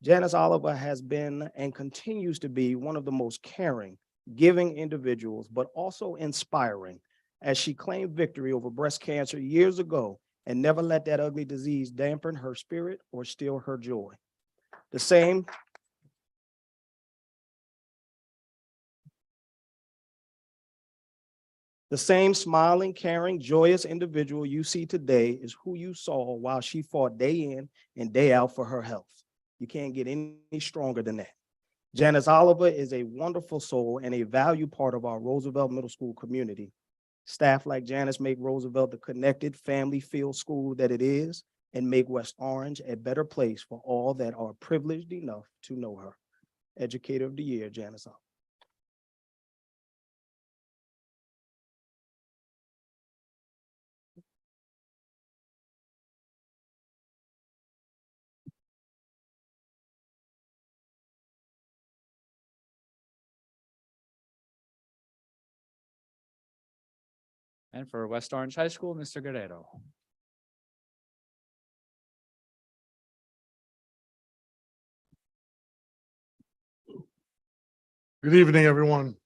Speaker 17: Janice Oliver has been and continues to be one of the most caring, giving individuals, but also inspiring, as she claimed victory over breast cancer years ago and never let that ugly disease dampen her spirit or steal her joy. The same smiling, caring, joyous individual you see today is who you saw while she fought day in and day out for her health. You can't get any stronger than that. Janice Oliver is a wonderful soul and a valued part of our Roosevelt Middle School community. Staff like Janice make Roosevelt the connected, family-filled school that it is and make West Orange a better place for all that are privileged enough to know her. Educator of the Year, Janice Oliver.
Speaker 4: And for West Orange High School, Mr. Guerrero.
Speaker 18: Good evening, everyone.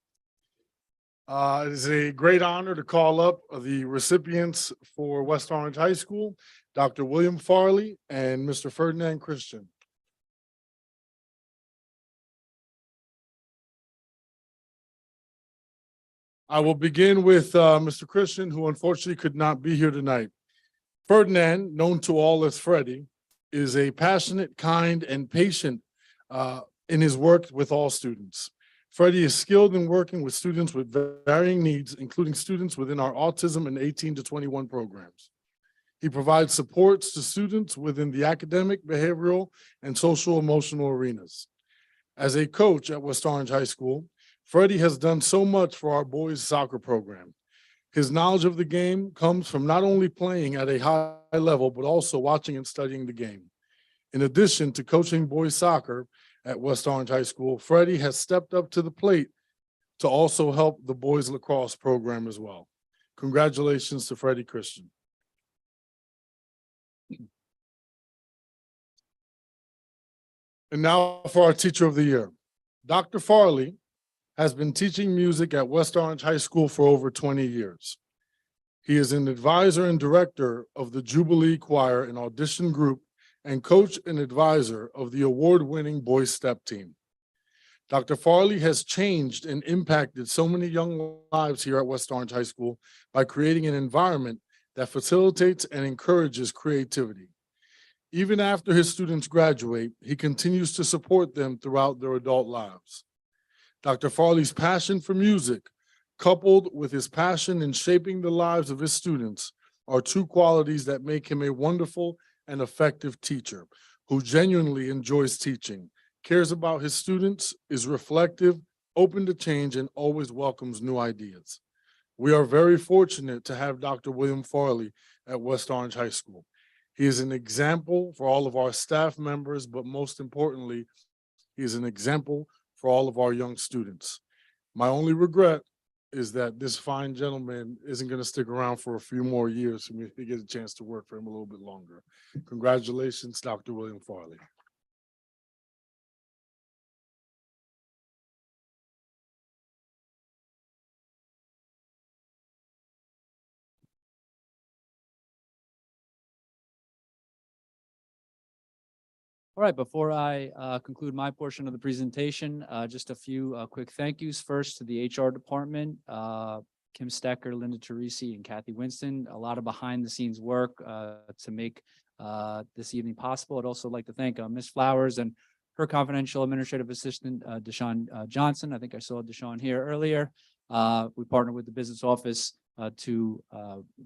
Speaker 18: It is a great honor to call up the recipients for West Orange High School, Dr. William Farley and Mr. Ferdinand Christian. I will begin with Mr. Christian, who unfortunately could not be here tonight. Ferdinand, known to all as Freddie, is a passionate, kind, and patient in his work with all students. Freddie is skilled in working with students with varying needs, including students within our autism and 18 to 21 programs. He provides supports to students within the academic, behavioral, and social emotional arenas. As a coach at West Orange High School, Freddie has done so much for our boys' soccer program. His knowledge of the game comes from not only playing at a high level, but also watching and studying the game. In addition to coaching boys' soccer at West Orange High School, Freddie has stepped up to the plate to also help the boys' lacrosse program as well. Congratulations to Freddie Christian. And now for our Teacher of the Year. Dr. Farley has been teaching music at West Orange High School for over 20 years. He is an advisor and director of the Jubilee Choir and Audition Group and coach and advisor of the award-winning Boys Step Team. Dr. Farley has changed and impacted so many young lives here at West Orange High School by creating an environment that facilitates and encourages creativity. Even after his students graduate, he continues to support them throughout their adult lives. Dr. Farley's passion for music, coupled with his passion in shaping the lives of his students, are two qualities that make him a wonderful and effective teacher who genuinely enjoys teaching, cares about his students, is reflective, open to change, and always welcomes new ideas. We are very fortunate to have Dr. William Farley at West Orange High School. He is an example for all of our staff members, but most importantly, he is an example for all of our young students. My only regret is that this fine gentleman isn't going to stick around for a few more years for me to get a chance to work for him a little bit longer. Congratulations, Dr. William Farley.
Speaker 4: All right, before I conclude my portion of the presentation, just a few quick thank yous. First to the HR department, Kim Stecker, Linda Teresi, and Kathy Winston. A lot of behind the scenes work to make this evening possible. I'd also like to thank Ms. Flowers and her confidential administrative assistant, Deshaun Johnson. I think I saw Deshaun here earlier. We partnered with the business office to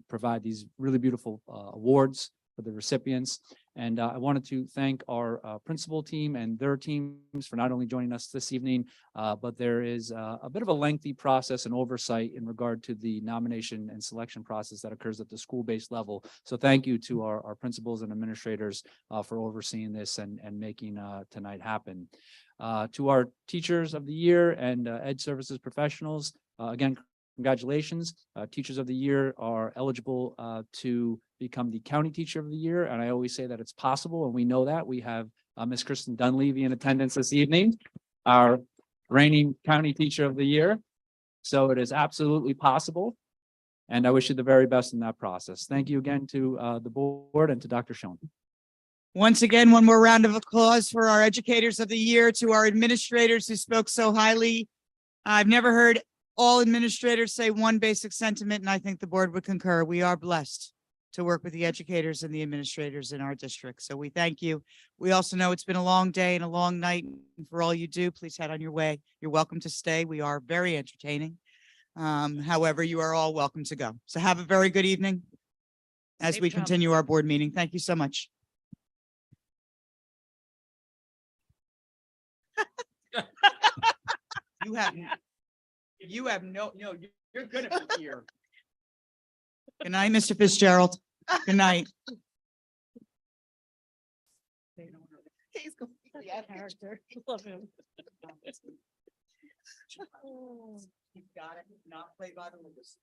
Speaker 4: provide these really beautiful awards for the recipients. And I wanted to thank our principal team and their teams for not only joining us this evening, but there is a bit of a lengthy process and oversight in regard to the nomination and selection process that occurs at the school-based level. So thank you to our principals and administrators for overseeing this and making tonight happen. To our teachers of the year and ed services professionals, again, congratulations. Teachers of the year are eligible to become the county teacher of the year. And I always say that it's possible, and we know that. We have Ms. Kristen Dunleavy in attendance this evening, our reigning county teacher of the year. So it is absolutely possible. And I wish you the very best in that process. Thank you again to the board and to Dr. Schoen.
Speaker 7: Once again, one more round of applause for our educators of the year, to our administrators who spoke so highly. I've never heard all administrators say one basic sentiment, and I think the board would concur. We are blessed to work with the educators and the administrators in our district. So we thank you. We also know it's been a long day and a long night. And for all you do, please head on your way. You're welcome to stay. We are very entertaining. However, you are all welcome to go. So have a very good evening as we continue our board meeting. Thank you so much. You have no, you're gonna be here. Good night, Mr. Fitzgerald. Good night.
Speaker 3: He's completely out of character. Love him.
Speaker 7: You've got it, not play by the rules.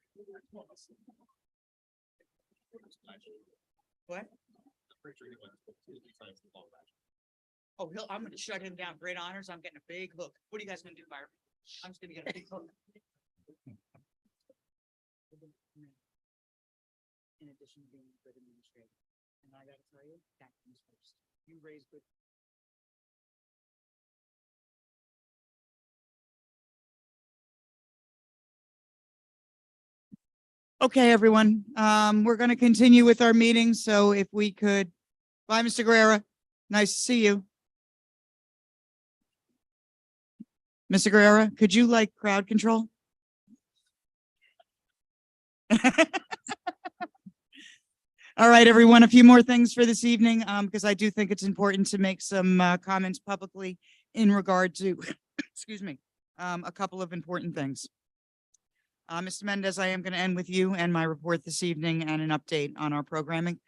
Speaker 7: What? Oh, I'm gonna shut him down. Great honors. I'm getting a big hook. What are you guys gonna do, Byron? I'm just gonna get a big hook. In addition to being a good administrator. And I gotta tell you, that comes first. You raise good. Okay, everyone, we're going to continue with our meeting. So if we could, bye, Mr. Guerrera. Nice to see you. Mr. Guerrera, could you like crowd control? All right, everyone, a few more things for this evening, because I do think it's important to make some comments publicly in regard to, excuse me, a couple of important things. Mr. Mendez, I am going to end with you and my report this evening and an update on our programming.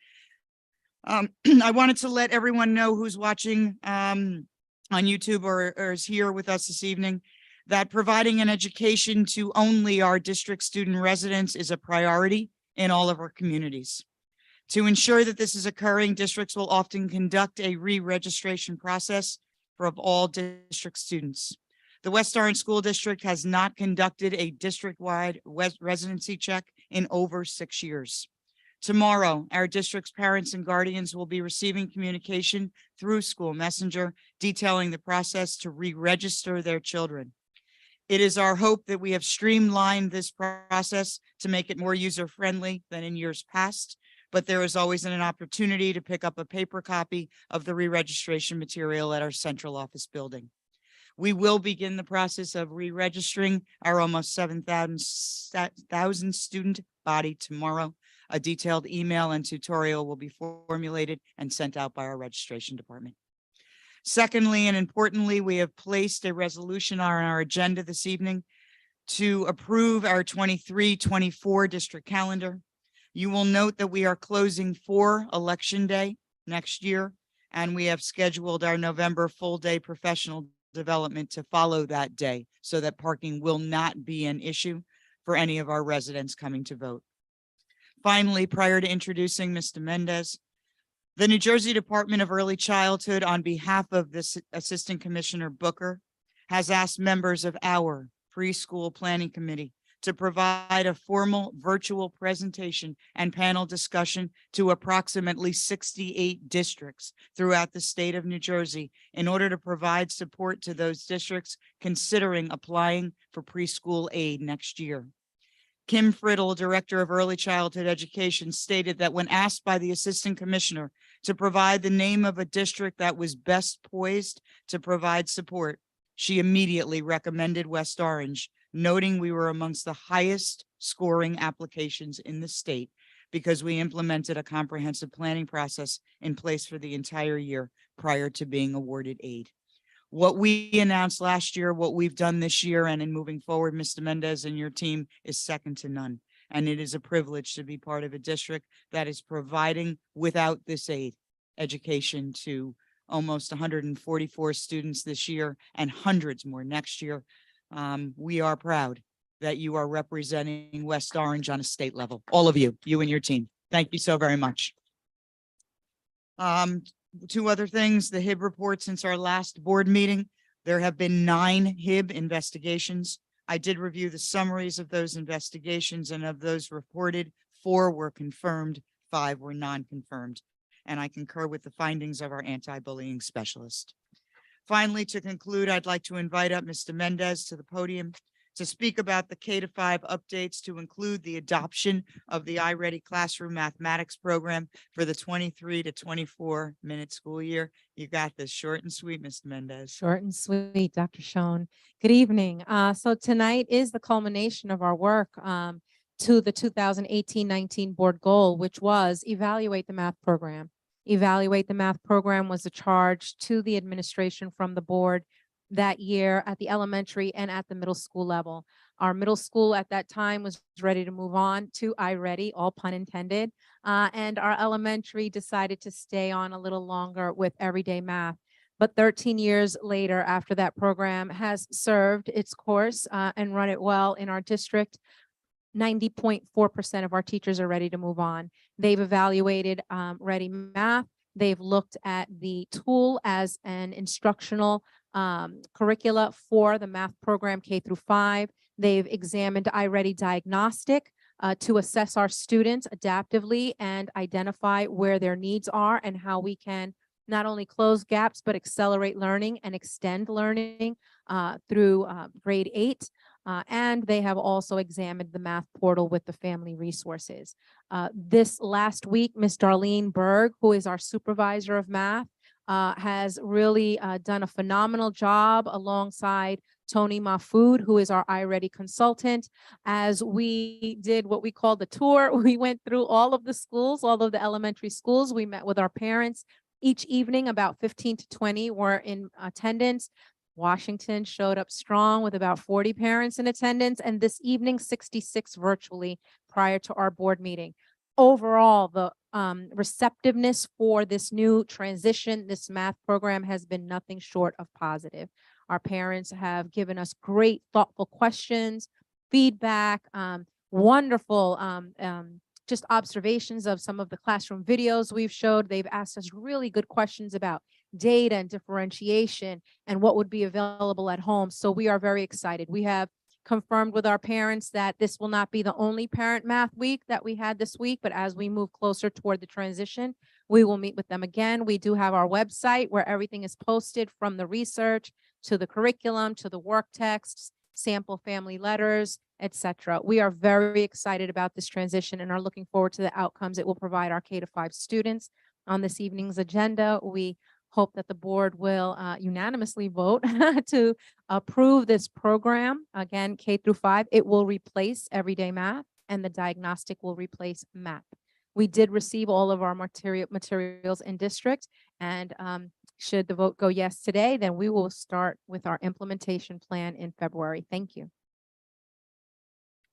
Speaker 7: I wanted to let everyone know who's watching on YouTube or is here with us this evening that providing an education to only our district student residents is a priority in all of our communities. To ensure that this is occurring, districts will often conduct a re-registration process for all district students. The West Orange School District has not conducted a district-wide residency check in over 6 years. Tomorrow, our district's parents and guardians will be receiving communication through School Messenger detailing the process to re-register their children. It is our hope that we have streamlined this process to make it more user-friendly than in years past, but there is always an opportunity to pick up a paper copy of the re-registration material at our central office building. We will begin the process of re-registering our almost 7,000 student body tomorrow. A detailed email and tutorial will be formulated and sent out by our registration department. Secondly, and importantly, we have placed a resolution on our agenda this evening to approve our 23-24 district calendar. You will note that we are closing for Election Day next year, and we have scheduled our November full day professional development to follow that day so that parking will not be an issue for any of our residents coming to vote. Finally, prior to introducing Mr. Mendez, the New Jersey Department of Early Childhood, on behalf of this Assistant Commissioner Booker, has asked members of our preschool planning committee to provide a formal virtual presentation and panel discussion to approximately 68 districts throughout the state of New Jersey in order to provide support to those districts considering applying for preschool aid next year. Kim Friddle, Director of Early Childhood Education, stated that when asked by the Assistant Commissioner to provide the name of a district that was best poised to provide support, she immediately recommended West Orange, noting we were amongst the highest scoring applications in the state because we implemented a comprehensive planning process in place for the entire year prior to being awarded aid. What we announced last year, what we've done this year, and in moving forward, Mr. Mendez and your team is second to none. And it is a privilege to be part of a district that is providing, without this aid, education to almost 144 students this year and hundreds more next year. We are proud that you are representing West Orange on a state level. All of you and your team. Thank you so very much. Two other things, the HIB report since our last board meeting, there have been 9 HIB investigations. I did review the summaries of those investigations, and of those reported, 4 were confirmed, 5 were non-confirmed. And I concur with the findings of our anti-bullying specialist. Finally, to conclude, I'd like to invite up Mr. Mendez to the podium to speak about the K-5 updates, to include the adoption of the iReady Classroom Mathematics program for the 23 to 24 minute school year. You got this short and sweet, Mr. Mendez.
Speaker 19: Short and sweet, Dr. Schoen. Good evening. So tonight is the culmination of our work to the 2018-19 board goal, which was evaluate the math program. Evaluate the math program was a charge to the administration from the board that year at the elementary and at the middle school level. Our middle school at that time was ready to move on to iReady, all pun intended. And our elementary decided to stay on a little longer with everyday math. But 13 years later, after that program has served its course and run it well in our district, 90.4% of our teachers are ready to move on. They've evaluated Ready Math. They've looked at the tool as an instructional curricula for the math program K-5. They've examined iReady Diagnostic to assess our students adaptively and identify where their needs are and how we can not only close gaps, but accelerate learning and extend learning through grade 8. And they have also examined the math portal with the family resources. This last week, Ms. Darlene Berg, who is our supervisor of math, has really done a phenomenal job alongside Tony Mahfood, who is our iReady consultant. As we did what we call the tour, we went through all of the schools, all of the elementary schools. We met with our parents. Each evening, about 15 to 20 were in attendance. Washington showed up strong with about 40 parents in attendance, and this evening 66 virtually prior to our board meeting. Overall, the receptiveness for this new transition, this math program, has been nothing short of positive. Our parents have given us great, thoughtful questions, feedback, wonderful just observations of some of the classroom videos we've showed. They've asked us really good questions about data and differentiation and what would be available at home. So we are very excited. We have confirmed with our parents that this will not be the only parent math week that we had this week, but as we move closer toward the transition, we will meet with them again. We do have our website where everything is posted, from the research to the curriculum to the work texts, sample family letters, etc. We are very excited about this transition and are looking forward to the outcomes it will provide our K-5 students. On this evening's agenda, we hope that the board will unanimously vote to approve this program. Again, K-5, it will replace everyday math, and the diagnostic will replace MAP. We did receive all of our materials in district, and should the vote go yes today, then we will start with our implementation plan in February. Thank you.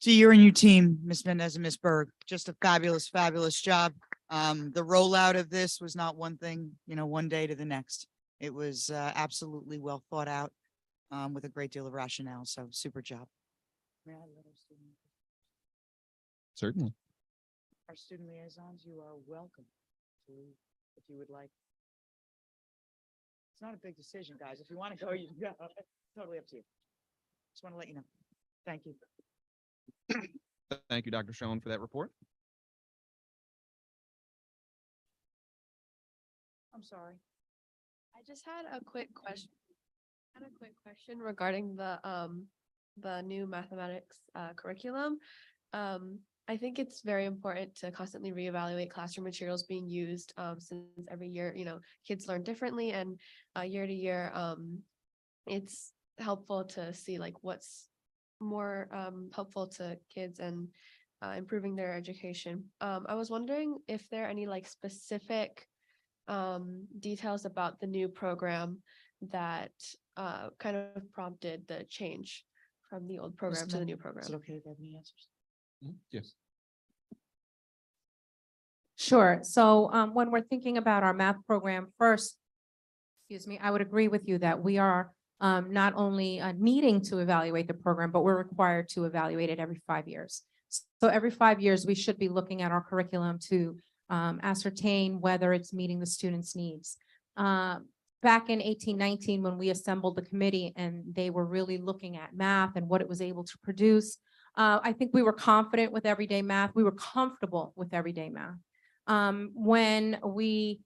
Speaker 7: To you and your team, Ms. Mendez and Ms. Berg, just a fabulous, fabulous job. The rollout of this was not one thing, one day to the next. It was absolutely well thought out with a great deal of rationale. So super job. May I let our student-
Speaker 1: Certainly.
Speaker 7: Our student liaisons, you are welcome to, if you would like. It's not a big decision, guys. If you want to go, you can go. Totally up to you. Just want to let you know. Thank you.
Speaker 1: Thank you, Dr. Schoen, for that report.
Speaker 7: I'm sorry.
Speaker 6: I just had a quick question. Regarding the new mathematics curriculum. I think it's very important to constantly reevaluate classroom materials being used since every year, kids learn differently, and year to year, it's helpful to see like what's more helpful to kids and improving their education. I was wondering if there are any like specific details about the new program that kind of prompted the change from the old program to the new program.
Speaker 7: Is it okay to have any answers?
Speaker 1: Yes.
Speaker 19: Sure. So when we're thinking about our math program first, excuse me, I would agree with you that we are not only needing to evaluate the program, but we're required to evaluate it every 5 years. So every 5 years, we should be looking at our curriculum to ascertain whether it's meeting the students' needs. Back in 1819, when we assembled the committee and they were really looking at math and what it was able to produce, I think we were confident with everyday math. We were comfortable with everyday math. When we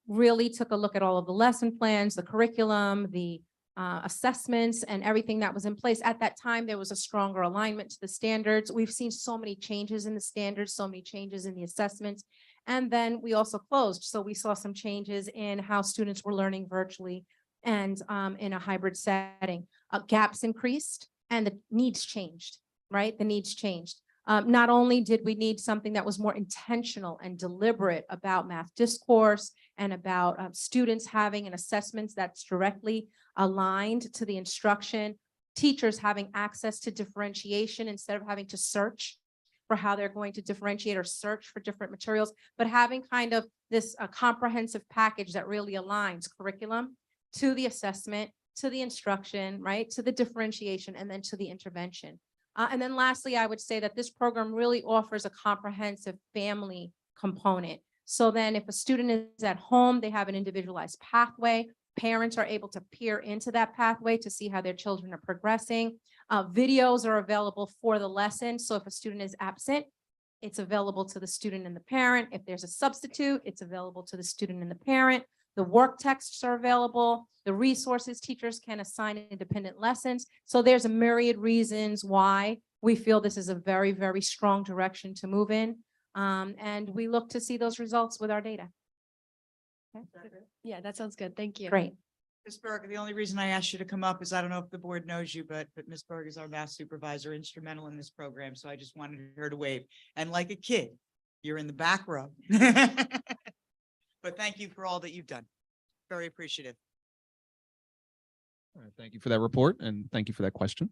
Speaker 19: really took a look at all of the lesson plans, the curriculum, the assessments and everything that was in place. At that time, there was a stronger alignment to the standards. We've seen so many changes in the standards, so many changes in the assessments. And then we also closed. So we saw some changes in how students were learning virtually and in a hybrid setting. Gaps increased and the needs changed, right? The needs changed. Not only did we need something that was more intentional and deliberate about math discourse and about students having an assessments that's directly aligned to the instruction, teachers having access to differentiation instead of having to search for how they're going to differentiate or search for different materials, but having kind of this comprehensive package that really aligns curriculum to the assessment, to the instruction, right, to the differentiation, and then to the intervention. And then lastly, I would say that this program really offers a comprehensive family component. So then if a student is at home, they have an individualized pathway. Parents are able to peer into that pathway to see how their children are progressing. Videos are available for the lesson. So if a student is absent, it's available to the student and the parent. If there's a substitute, it's available to the student and the parent. The work texts are available. The resources teachers can assign independent lessons. So there's a myriad reasons why we feel this is a very, very strong direction to move in. And we look to see those results with our data. Okay.
Speaker 6: Yeah, that sounds good. Thank you.
Speaker 19: Great.
Speaker 7: Ms. Berg, the only reason I asked you to come up is I don't know if the board knows you, but Ms. Berg is our math supervisor, instrumental in this program. So I just wanted her to wave. And like a kid, you're in the back row. But thank you for all that you've done. Very appreciative.
Speaker 1: All right, thank you for that report and thank you for that question.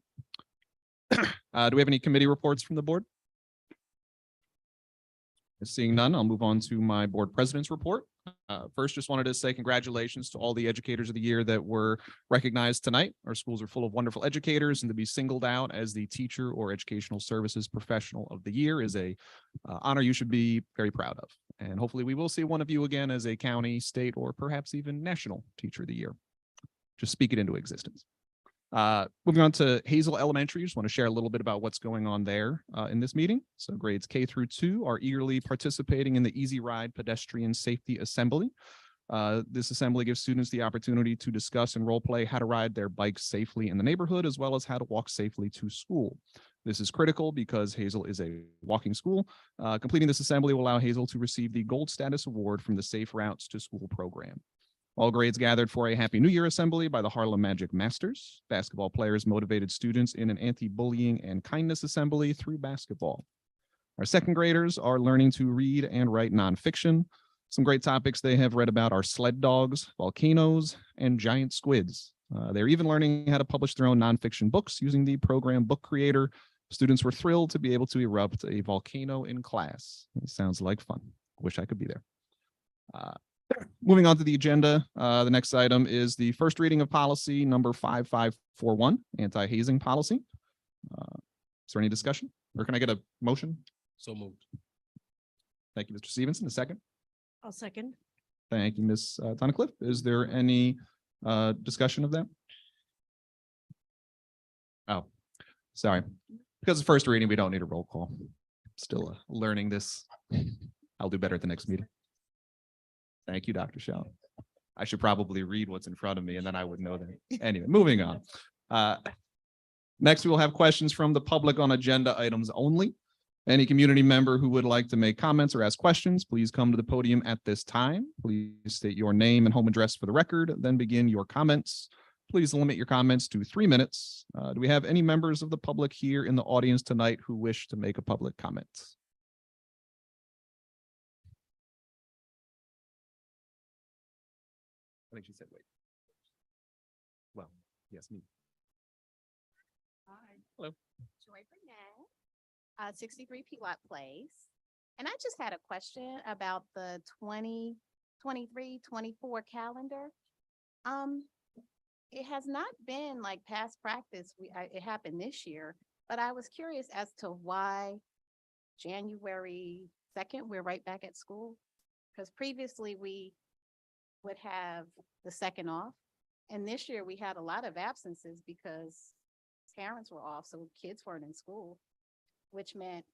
Speaker 1: Do we have any committee reports from the board? Seeing none, I'll move on to my board president's report. First, just wanted to say congratulations to all the educators of the year that were recognized tonight. Our schools are full of wonderful educators, and to be singled out as the teacher or educational services professional of the year is a honor you should be very proud of. And hopefully we will see one of you again as a county, state, or perhaps even national teacher of the year. Just speak it into existence. Moving on to Hazel Elementary, just want to share a little bit about what's going on there in this meeting. So grades K through 2 are eagerly participating in the Easy Ride Pedestrian Safety Assembly. This assembly gives students the opportunity to discuss and role play how to ride their bikes safely in the neighborhood, as well as how to walk safely to school. This is critical because Hazel is a walking school. Completing this assembly will allow Hazel to receive the Gold Status Award from the Safe Routes to School program. All grades gathered for a Happy New Year assembly by the Harlem Magic Masters. Basketball players motivated students in an anti-bullying and kindness assembly through basketball. Our second graders are learning to read and write nonfiction. Some great topics they have read about are sled dogs, volcanoes, and giant squids. They're even learning how to publish their own nonfiction books using the program Book Creator. Students were thrilled to be able to erupt a volcano in class. It sounds like fun. Wish I could be there. Moving on to the agenda, the next item is the first reading of policy number 5541, anti-hazing policy. Is there any discussion, or can I get a motion?
Speaker 16: So moved.
Speaker 1: Thank you, Mr. Stevenson. A second.
Speaker 3: I'll second.
Speaker 1: Thank you, Ms. Tunnicliffe. Is there any discussion of that? Oh, sorry. Because the first reading, we don't need a roll call. Still learning this. I'll do better at the next meeting. Thank you, Dr. Shaw. I should probably read what's in front of me and then I would know that. Anyway, moving on. Next, we will have questions from the public on agenda items only. Any community member who would like to make comments or ask questions, please come to the podium at this time. Please state your name and home address for the record, then begin your comments. Please limit your comments to 3 minutes. Do we have any members of the public here in the audience tonight who wish to make a public comment? I think she said, wait. Well, yes, me.
Speaker 20: Hi.
Speaker 1: Hello.
Speaker 20: Joy Burnett, 63 Pilat Place. And I just had a question about the 2023-24 calendar. It has not been like past practice. It happened this year, but I was curious as to why January 2nd, we're right back at school. Because previously we would have the 2nd off. And this year we had a lot of absences because parents were off, so kids weren't in school, which meant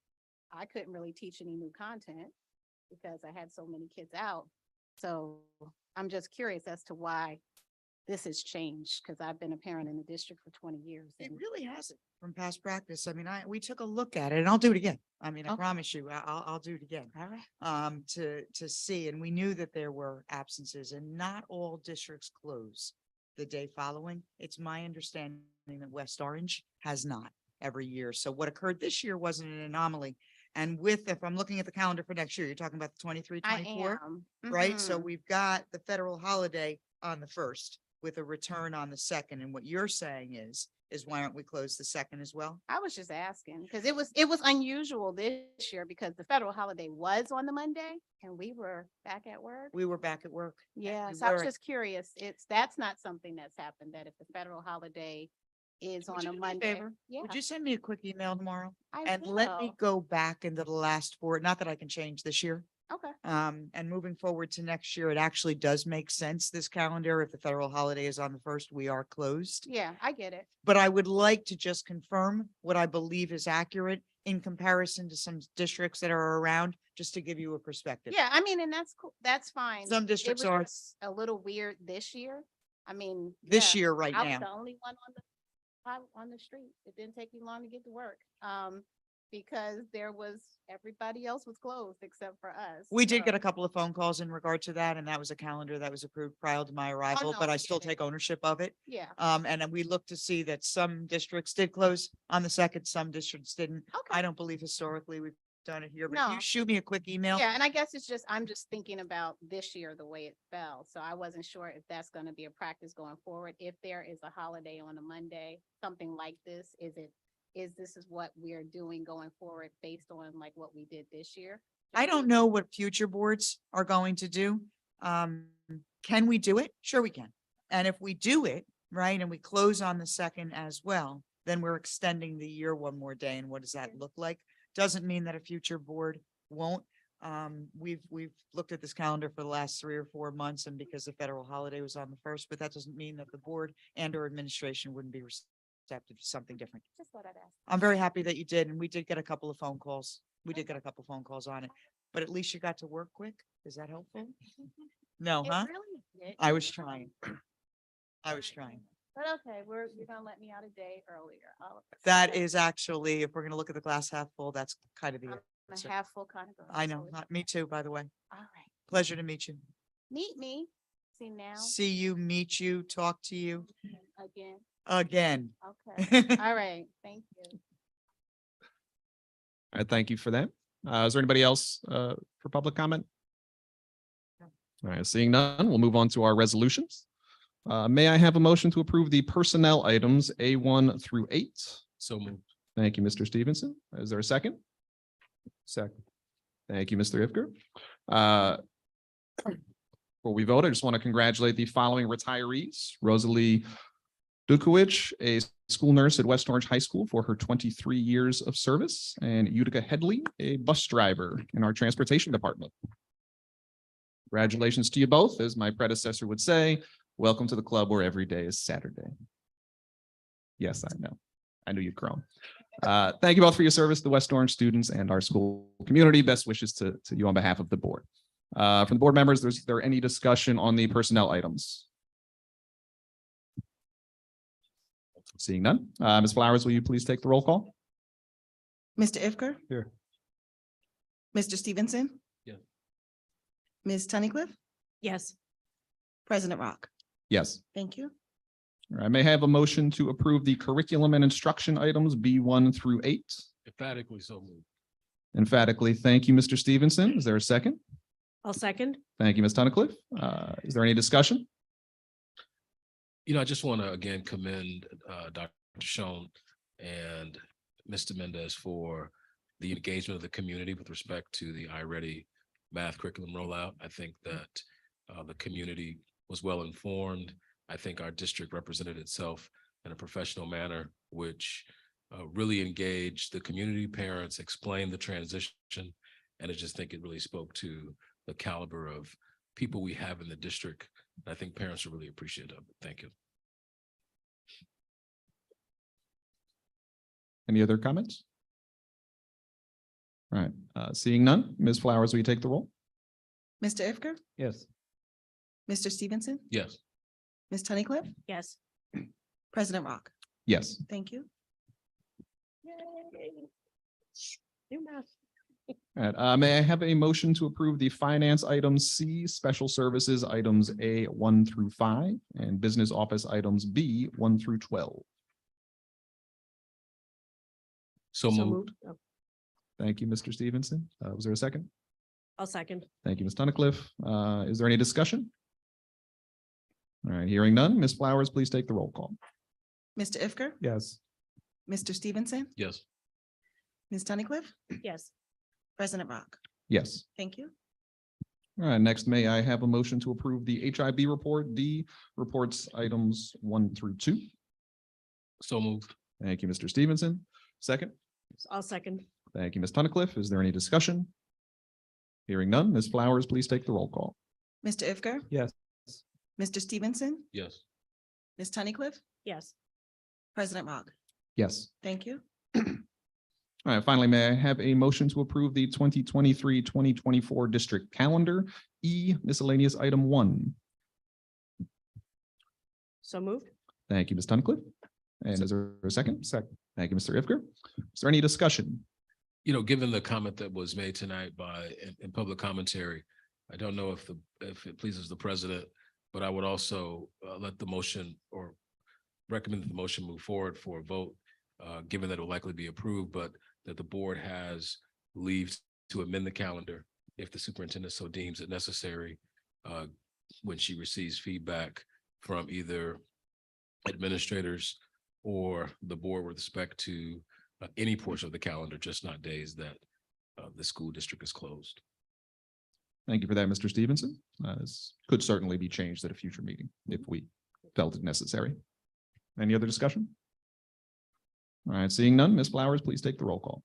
Speaker 20: I couldn't really teach any new content because I had so many kids out. So I'm just curious as to why this has changed, because I've been a parent in the district for 20 years.
Speaker 7: It
Speaker 20: and-
Speaker 7: really hasn't from past practice. I mean, we took a look at it and I'll do it again. I mean, I
Speaker 20: Okay.
Speaker 7: promise you, I'll do it again.
Speaker 20: All right.
Speaker 7: To see, and we knew that there were absences and not all districts close the day following. It's my understanding that West Orange has not every year. So what occurred this year wasn't an anomaly. And if I'm looking at the calendar for next year, you're talking about the 23, 24, right? So
Speaker 20: Mhm.
Speaker 7: we've got the federal holiday on the 1st with a return on the 2nd. And what you're saying is why aren't we closed the 2nd as well?
Speaker 20: I was just asking because it was unusual this year because the federal holiday was on the Monday and we were back at work.
Speaker 7: We were back at work.
Speaker 20: Yeah,
Speaker 7: we
Speaker 20: so I was
Speaker 7: were.
Speaker 20: just curious. That's not something that's happened, that if the federal holiday is
Speaker 7: Would
Speaker 20: on
Speaker 7: you
Speaker 20: a
Speaker 7: do me a
Speaker 20: Monday.
Speaker 7: favor?
Speaker 20: Yeah,
Speaker 7: Would you send me a quick email tomorrow?
Speaker 20: I
Speaker 7: And let me
Speaker 20: will.
Speaker 7: go back into the last 4, not that I can change this year.
Speaker 20: Okay.
Speaker 7: And moving forward to next year, it actually does make sense, this calendar. If the federal holiday is on the 1st, we are closed.
Speaker 20: Yeah, I get it.
Speaker 7: But I would like to just confirm what I believe is accurate in comparison to some districts that are around, just to give you a perspective.
Speaker 20: Yeah, I mean, and that's cool. That's fine.
Speaker 7: Some
Speaker 20: It
Speaker 7: districts
Speaker 20: was
Speaker 7: are-
Speaker 20: just a little weird this year. I mean.
Speaker 7: This
Speaker 20: yeah,
Speaker 7: year right
Speaker 20: I was
Speaker 7: now.
Speaker 20: the only one on the street. It didn't take me long to get to work. Because everybody else was closed except for us.
Speaker 7: We did
Speaker 20: so-
Speaker 7: get a couple of phone calls in regard to that, and that was a calendar that was approved prior to my arrival,
Speaker 20: no,
Speaker 7: but
Speaker 20: I
Speaker 7: I still
Speaker 20: get it.
Speaker 7: take ownership of it.
Speaker 20: Yeah.
Speaker 7: And then we looked to see that some districts did close on the 2nd, some districts didn't. I don't believe historically we've done it here, but if
Speaker 20: No.
Speaker 7: you shoot me a quick email.
Speaker 20: Yeah, and I guess I'm just thinking about this year, the way it fell. So I wasn't sure if that's gonna be a practice going forward. If there is a holiday on a Monday, something like this, this is what we're doing going forward based on like what we did this year?
Speaker 7: I don't know what future boards are going to do. Can we do it? Sure we can. And if we do it, right, and we close on the 2nd as well, then we're extending the year one more day. And what does that look like? Doesn't mean that a future board won't. We've looked at this calendar for the last 3 or 4 months, and because the federal holiday was on the 1st, but that doesn't mean that the board and or administration wouldn't be receptive to something different.
Speaker 20: Just thought I'd ask.
Speaker 7: I'm very happy that you did, and we did get a couple of phone calls. We did get a couple phone calls on it, but at least you got to work quick. Is that helpful? No,
Speaker 20: It
Speaker 7: huh?
Speaker 20: really did.
Speaker 7: I was trying. I was trying.
Speaker 20: But okay, you're gonna let me out a day earlier.
Speaker 7: That is actually, if we're gonna look at the glass half full, that's kind of the
Speaker 20: I'm a
Speaker 7: answer.
Speaker 20: half full kind of girl.
Speaker 7: I know,
Speaker 20: so
Speaker 7: not me too, by the way.
Speaker 20: All right.
Speaker 7: Pleasure to meet you.
Speaker 20: Meet me. See now.
Speaker 7: See you, meet you, talk to you
Speaker 20: Again.
Speaker 7: again.
Speaker 20: Okay. All right. Thank you.
Speaker 1: All right, thank you for that. Is there anybody else for public comment? All right, seeing none, we'll move on to our resolutions. May I have a motion to approve the personnel items A1 through 8?
Speaker 21: So moved.
Speaker 1: Thank you, Mr. Stevenson. Is there a second? Second. Thank you, Mr. Ifker. Before we vote, I just want to congratulate the following retirees: Rosalie Dukowicz, a school nurse at West Orange High School for her 23 years of service, and Utica Headley, a bus driver in our transportation department. Congratulations to you both. As my predecessor would say, welcome to the club where every day is Saturday. Yes, I know. I knew you'd grown. Thank you both for your service to the West Orange students and our school community. Best wishes to you on behalf of the board. From the board members, is there any discussion on the personnel items? Seeing none. Ms. Flowers, will you please take the roll call?
Speaker 2: Mr. Ifker?
Speaker 1: Here.
Speaker 2: Mr. Stevenson?
Speaker 21: Yes.
Speaker 2: Ms. Tunnicliff?
Speaker 15: Yes.
Speaker 2: President Rock?
Speaker 1: Yes.
Speaker 2: Thank you.
Speaker 1: All right, may I have a motion to approve the curriculum and instruction items B1 through 8?
Speaker 21: Emphatically so moved.
Speaker 1: Emphatically, thank you, Mr. Stevenson. Is there a second?
Speaker 3: I'll second.
Speaker 1: Thank you, Ms. Tunnicliff. Is there any discussion?
Speaker 21: I just want to again commend Dr. Schoen and Mr. Mendez for the engagement of the community with respect to the iReady math curriculum rollout. I think that the community was well informed. I think our district represented itself in a professional manner, which really engaged the community, parents, explained the transition. And I just think it really spoke to the caliber of people we have in the district. I think parents are really appreciative of it. Thank you.
Speaker 1: Any other comments? All right, seeing none, Ms. Flowers, will you take the roll?
Speaker 2: Mr. Ifker,
Speaker 1: Yes.
Speaker 2: Mr. Stevenson,
Speaker 21: Yes.
Speaker 2: Ms. Tunnicliff,
Speaker 3: Yes.
Speaker 2: President Rock.
Speaker 1: Yes.
Speaker 2: Thank you.
Speaker 3: New math.
Speaker 1: All right, may I have a motion to approve the finance items C, special services items A 1 through 5, and business office items B 1 through 12?
Speaker 21: So moved.
Speaker 3: Oh,
Speaker 1: Thank you, Mr. Stevenson. Was there a second?
Speaker 3: I'll second.
Speaker 1: Thank you, Ms. Tunnicliff. Is there any discussion? All right, hearing none, Ms. Flowers, please take the roll call.
Speaker 2: Mr. Ifker,
Speaker 1: Yes.
Speaker 2: Mr. Stevenson,
Speaker 21: Yes.
Speaker 2: Ms. Tunnicliff,
Speaker 3: Yes.
Speaker 2: President Rock.
Speaker 1: Yes.
Speaker 2: Thank you.
Speaker 1: All right, next, may I have a motion to approve the HIB report, D reports items 1 through 2?
Speaker 21: So moved.
Speaker 1: Thank you, Mr. Stevenson. Second.
Speaker 3: I'll second.
Speaker 1: Thank you, Ms. Tunnicliff. Is there any discussion? Hearing none, Ms. Flowers, please take the roll call.
Speaker 2: Mr. Ifker,
Speaker 1: Yes.
Speaker 2: Mr. Stevenson,
Speaker 21: Yes.
Speaker 2: Ms. Tunnicliff,
Speaker 3: Yes.
Speaker 2: President Rock.
Speaker 1: Yes.
Speaker 2: Thank you.
Speaker 1: All right, finally, may I have a motion to approve the 2023-2024 district calendar, E miscellaneous item 1?
Speaker 3: So moved.
Speaker 1: Thank you, Ms. Tunnicliff. And is there a second? Second. Thank you, Mr. Ifker. Is there any discussion?
Speaker 21: Given the comment that was made tonight in public commentary, I don't know if it pleases the president, but I would also let the motion or recommend that the motion move forward for a vote, given that it will likely be approved, but that the board has leave to amend the calendar if the superintendent so deems it necessary when she receives feedback from either administrators or the board with respect to any portion of the calendar, just not days that the school district is closed.
Speaker 1: Thank you for that, Mr. Stevenson. This could certainly be changed at a future meeting if we felt it necessary. Any other discussion? All right, seeing none, Ms. Flowers, please take the roll call.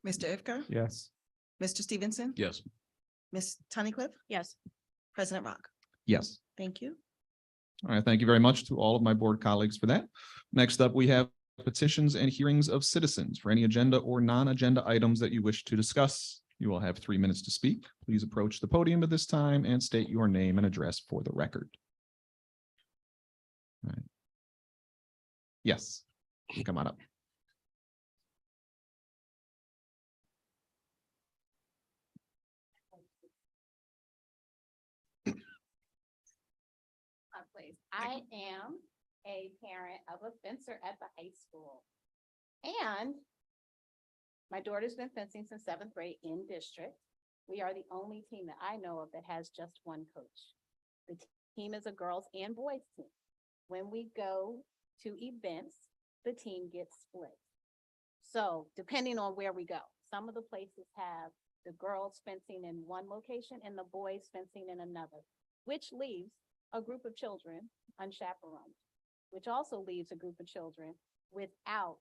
Speaker 2: Mr. Ifker,
Speaker 1: Yes.
Speaker 2: Mr. Stevenson,
Speaker 21: Yes.
Speaker 2: Ms. Tunnicliff,
Speaker 3: Yes.
Speaker 2: President Rock.
Speaker 1: Yes.
Speaker 2: Thank you.
Speaker 1: All right, thank you very much to all of my board colleagues for that. Next up, we have petitions and hearings of citizens. For any agenda or non-agenda items that you wish to discuss, you will have 3 minutes to speak. Please approach the podium at this time and state your name and address for the record. All right. Yes, come on up.
Speaker 20: Please. I am a parent of a fencer at the high school. And my daughter's been fencing since 7th grade in district. We are the only team that I know of that has just one coach. The team is a girls and boys team. When we go to events, the team gets split. So depending on where we go, some of the places have the girls fencing in one location and the boys fencing in another, which leaves a group of children unchaperoned, which also leaves a group of children without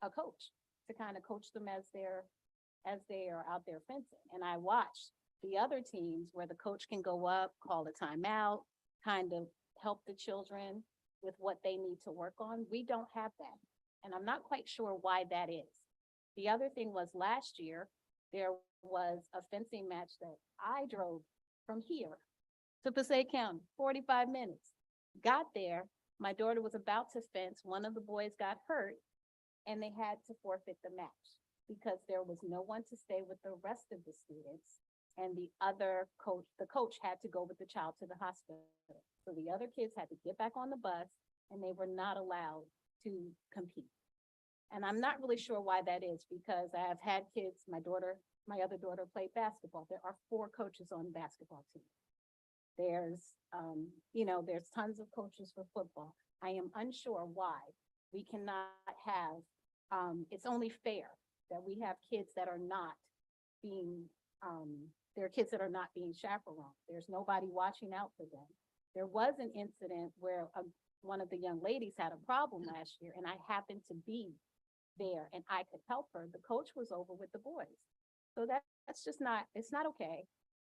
Speaker 20: a coach to kind of coach them as they are out there fencing. And I watched the other teams where the coach can go up, call a timeout, kind of help the children with what they need to work on. We don't have that. And I'm not quite sure why that is. The other thing was last year, there was a fencing match that I drove from here to Passaic County, 45 minutes. Got there, my daughter was about to fence, one of the boys got hurt, and they had to forfeit the match because there was no one to stay with the rest of the students. And the coach had to go with the child to the hospital. So the other kids had to get back on the bus and they were not allowed to compete. And I'm not really sure why that is, because I have had kids, my other daughter played basketball. There are 4 coaches on the basketball team. There's, there's tons of coaches for football. I am unsure why we cannot have, it's only fair that we have kids that are not being, there are kids that are not being chaperoned. There's nobody watching out for them. There was an incident where one of the young ladies had a problem last year, and I happened to be there and I could help her. The coach was over with the boys. So that's just not, it's not okay.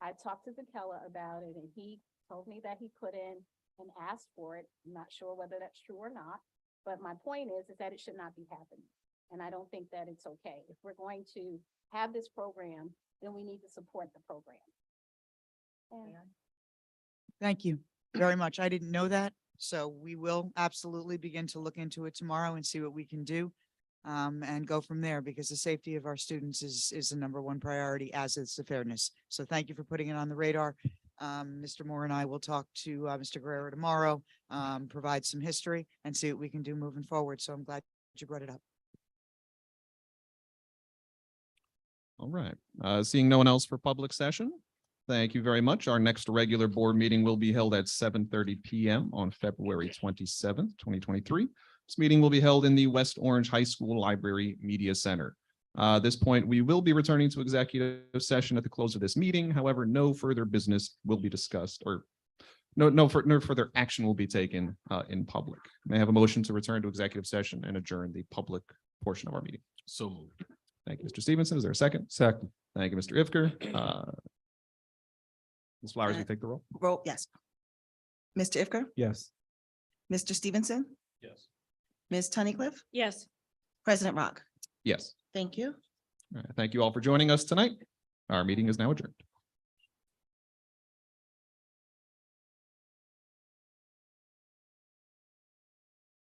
Speaker 20: I talked to Zakella about it and he told me that he put in and asked for it. I'm not sure whether that's true or not, but my point is that it should not be happening. And I don't think that it's okay. If we're going to have this program, then we need to support the program. And
Speaker 7: Thank you very much. I didn't know that. So we will absolutely begin to look into it tomorrow and see what we can do. And go from there, because the safety of our students is the number one priority, as is the fairness. So thank you for putting it on the radar. Mr. Moore and I will talk to Mr. Guerrero tomorrow, provide some history and see what we can do moving forward. So I'm glad you brought it up.
Speaker 1: All right. Seeing no one else for public session. Thank you very much. Our next regular board meeting will be held at 7:30 PM on February 27th, 2023. This meeting will be held in the West Orange High School Library Media Center. At this point, we will be returning to executive session at the close of this meeting. However, no further business will be discussed, or no further action will be taken in public. May I have a motion to return to executive session and adjourn the public portion of our meeting?
Speaker 21: So moved.
Speaker 1: Thank you, Mr. Stevenson. Is there a second? Second. Thank you, Mr. Ifker. Ms. Flowers, you take the roll?
Speaker 2: Roll, yes. Mr. Ifker?
Speaker 18: Yes.
Speaker 2: Mr. Stevenson?
Speaker 21: Yes.
Speaker 2: Ms. Tunnicliff?
Speaker 3: Yes.
Speaker 2: President Rock?
Speaker 1: Yes.
Speaker 2: Thank you.
Speaker 1: All right. Thank you all for joining us tonight. Our meeting is now adjourned.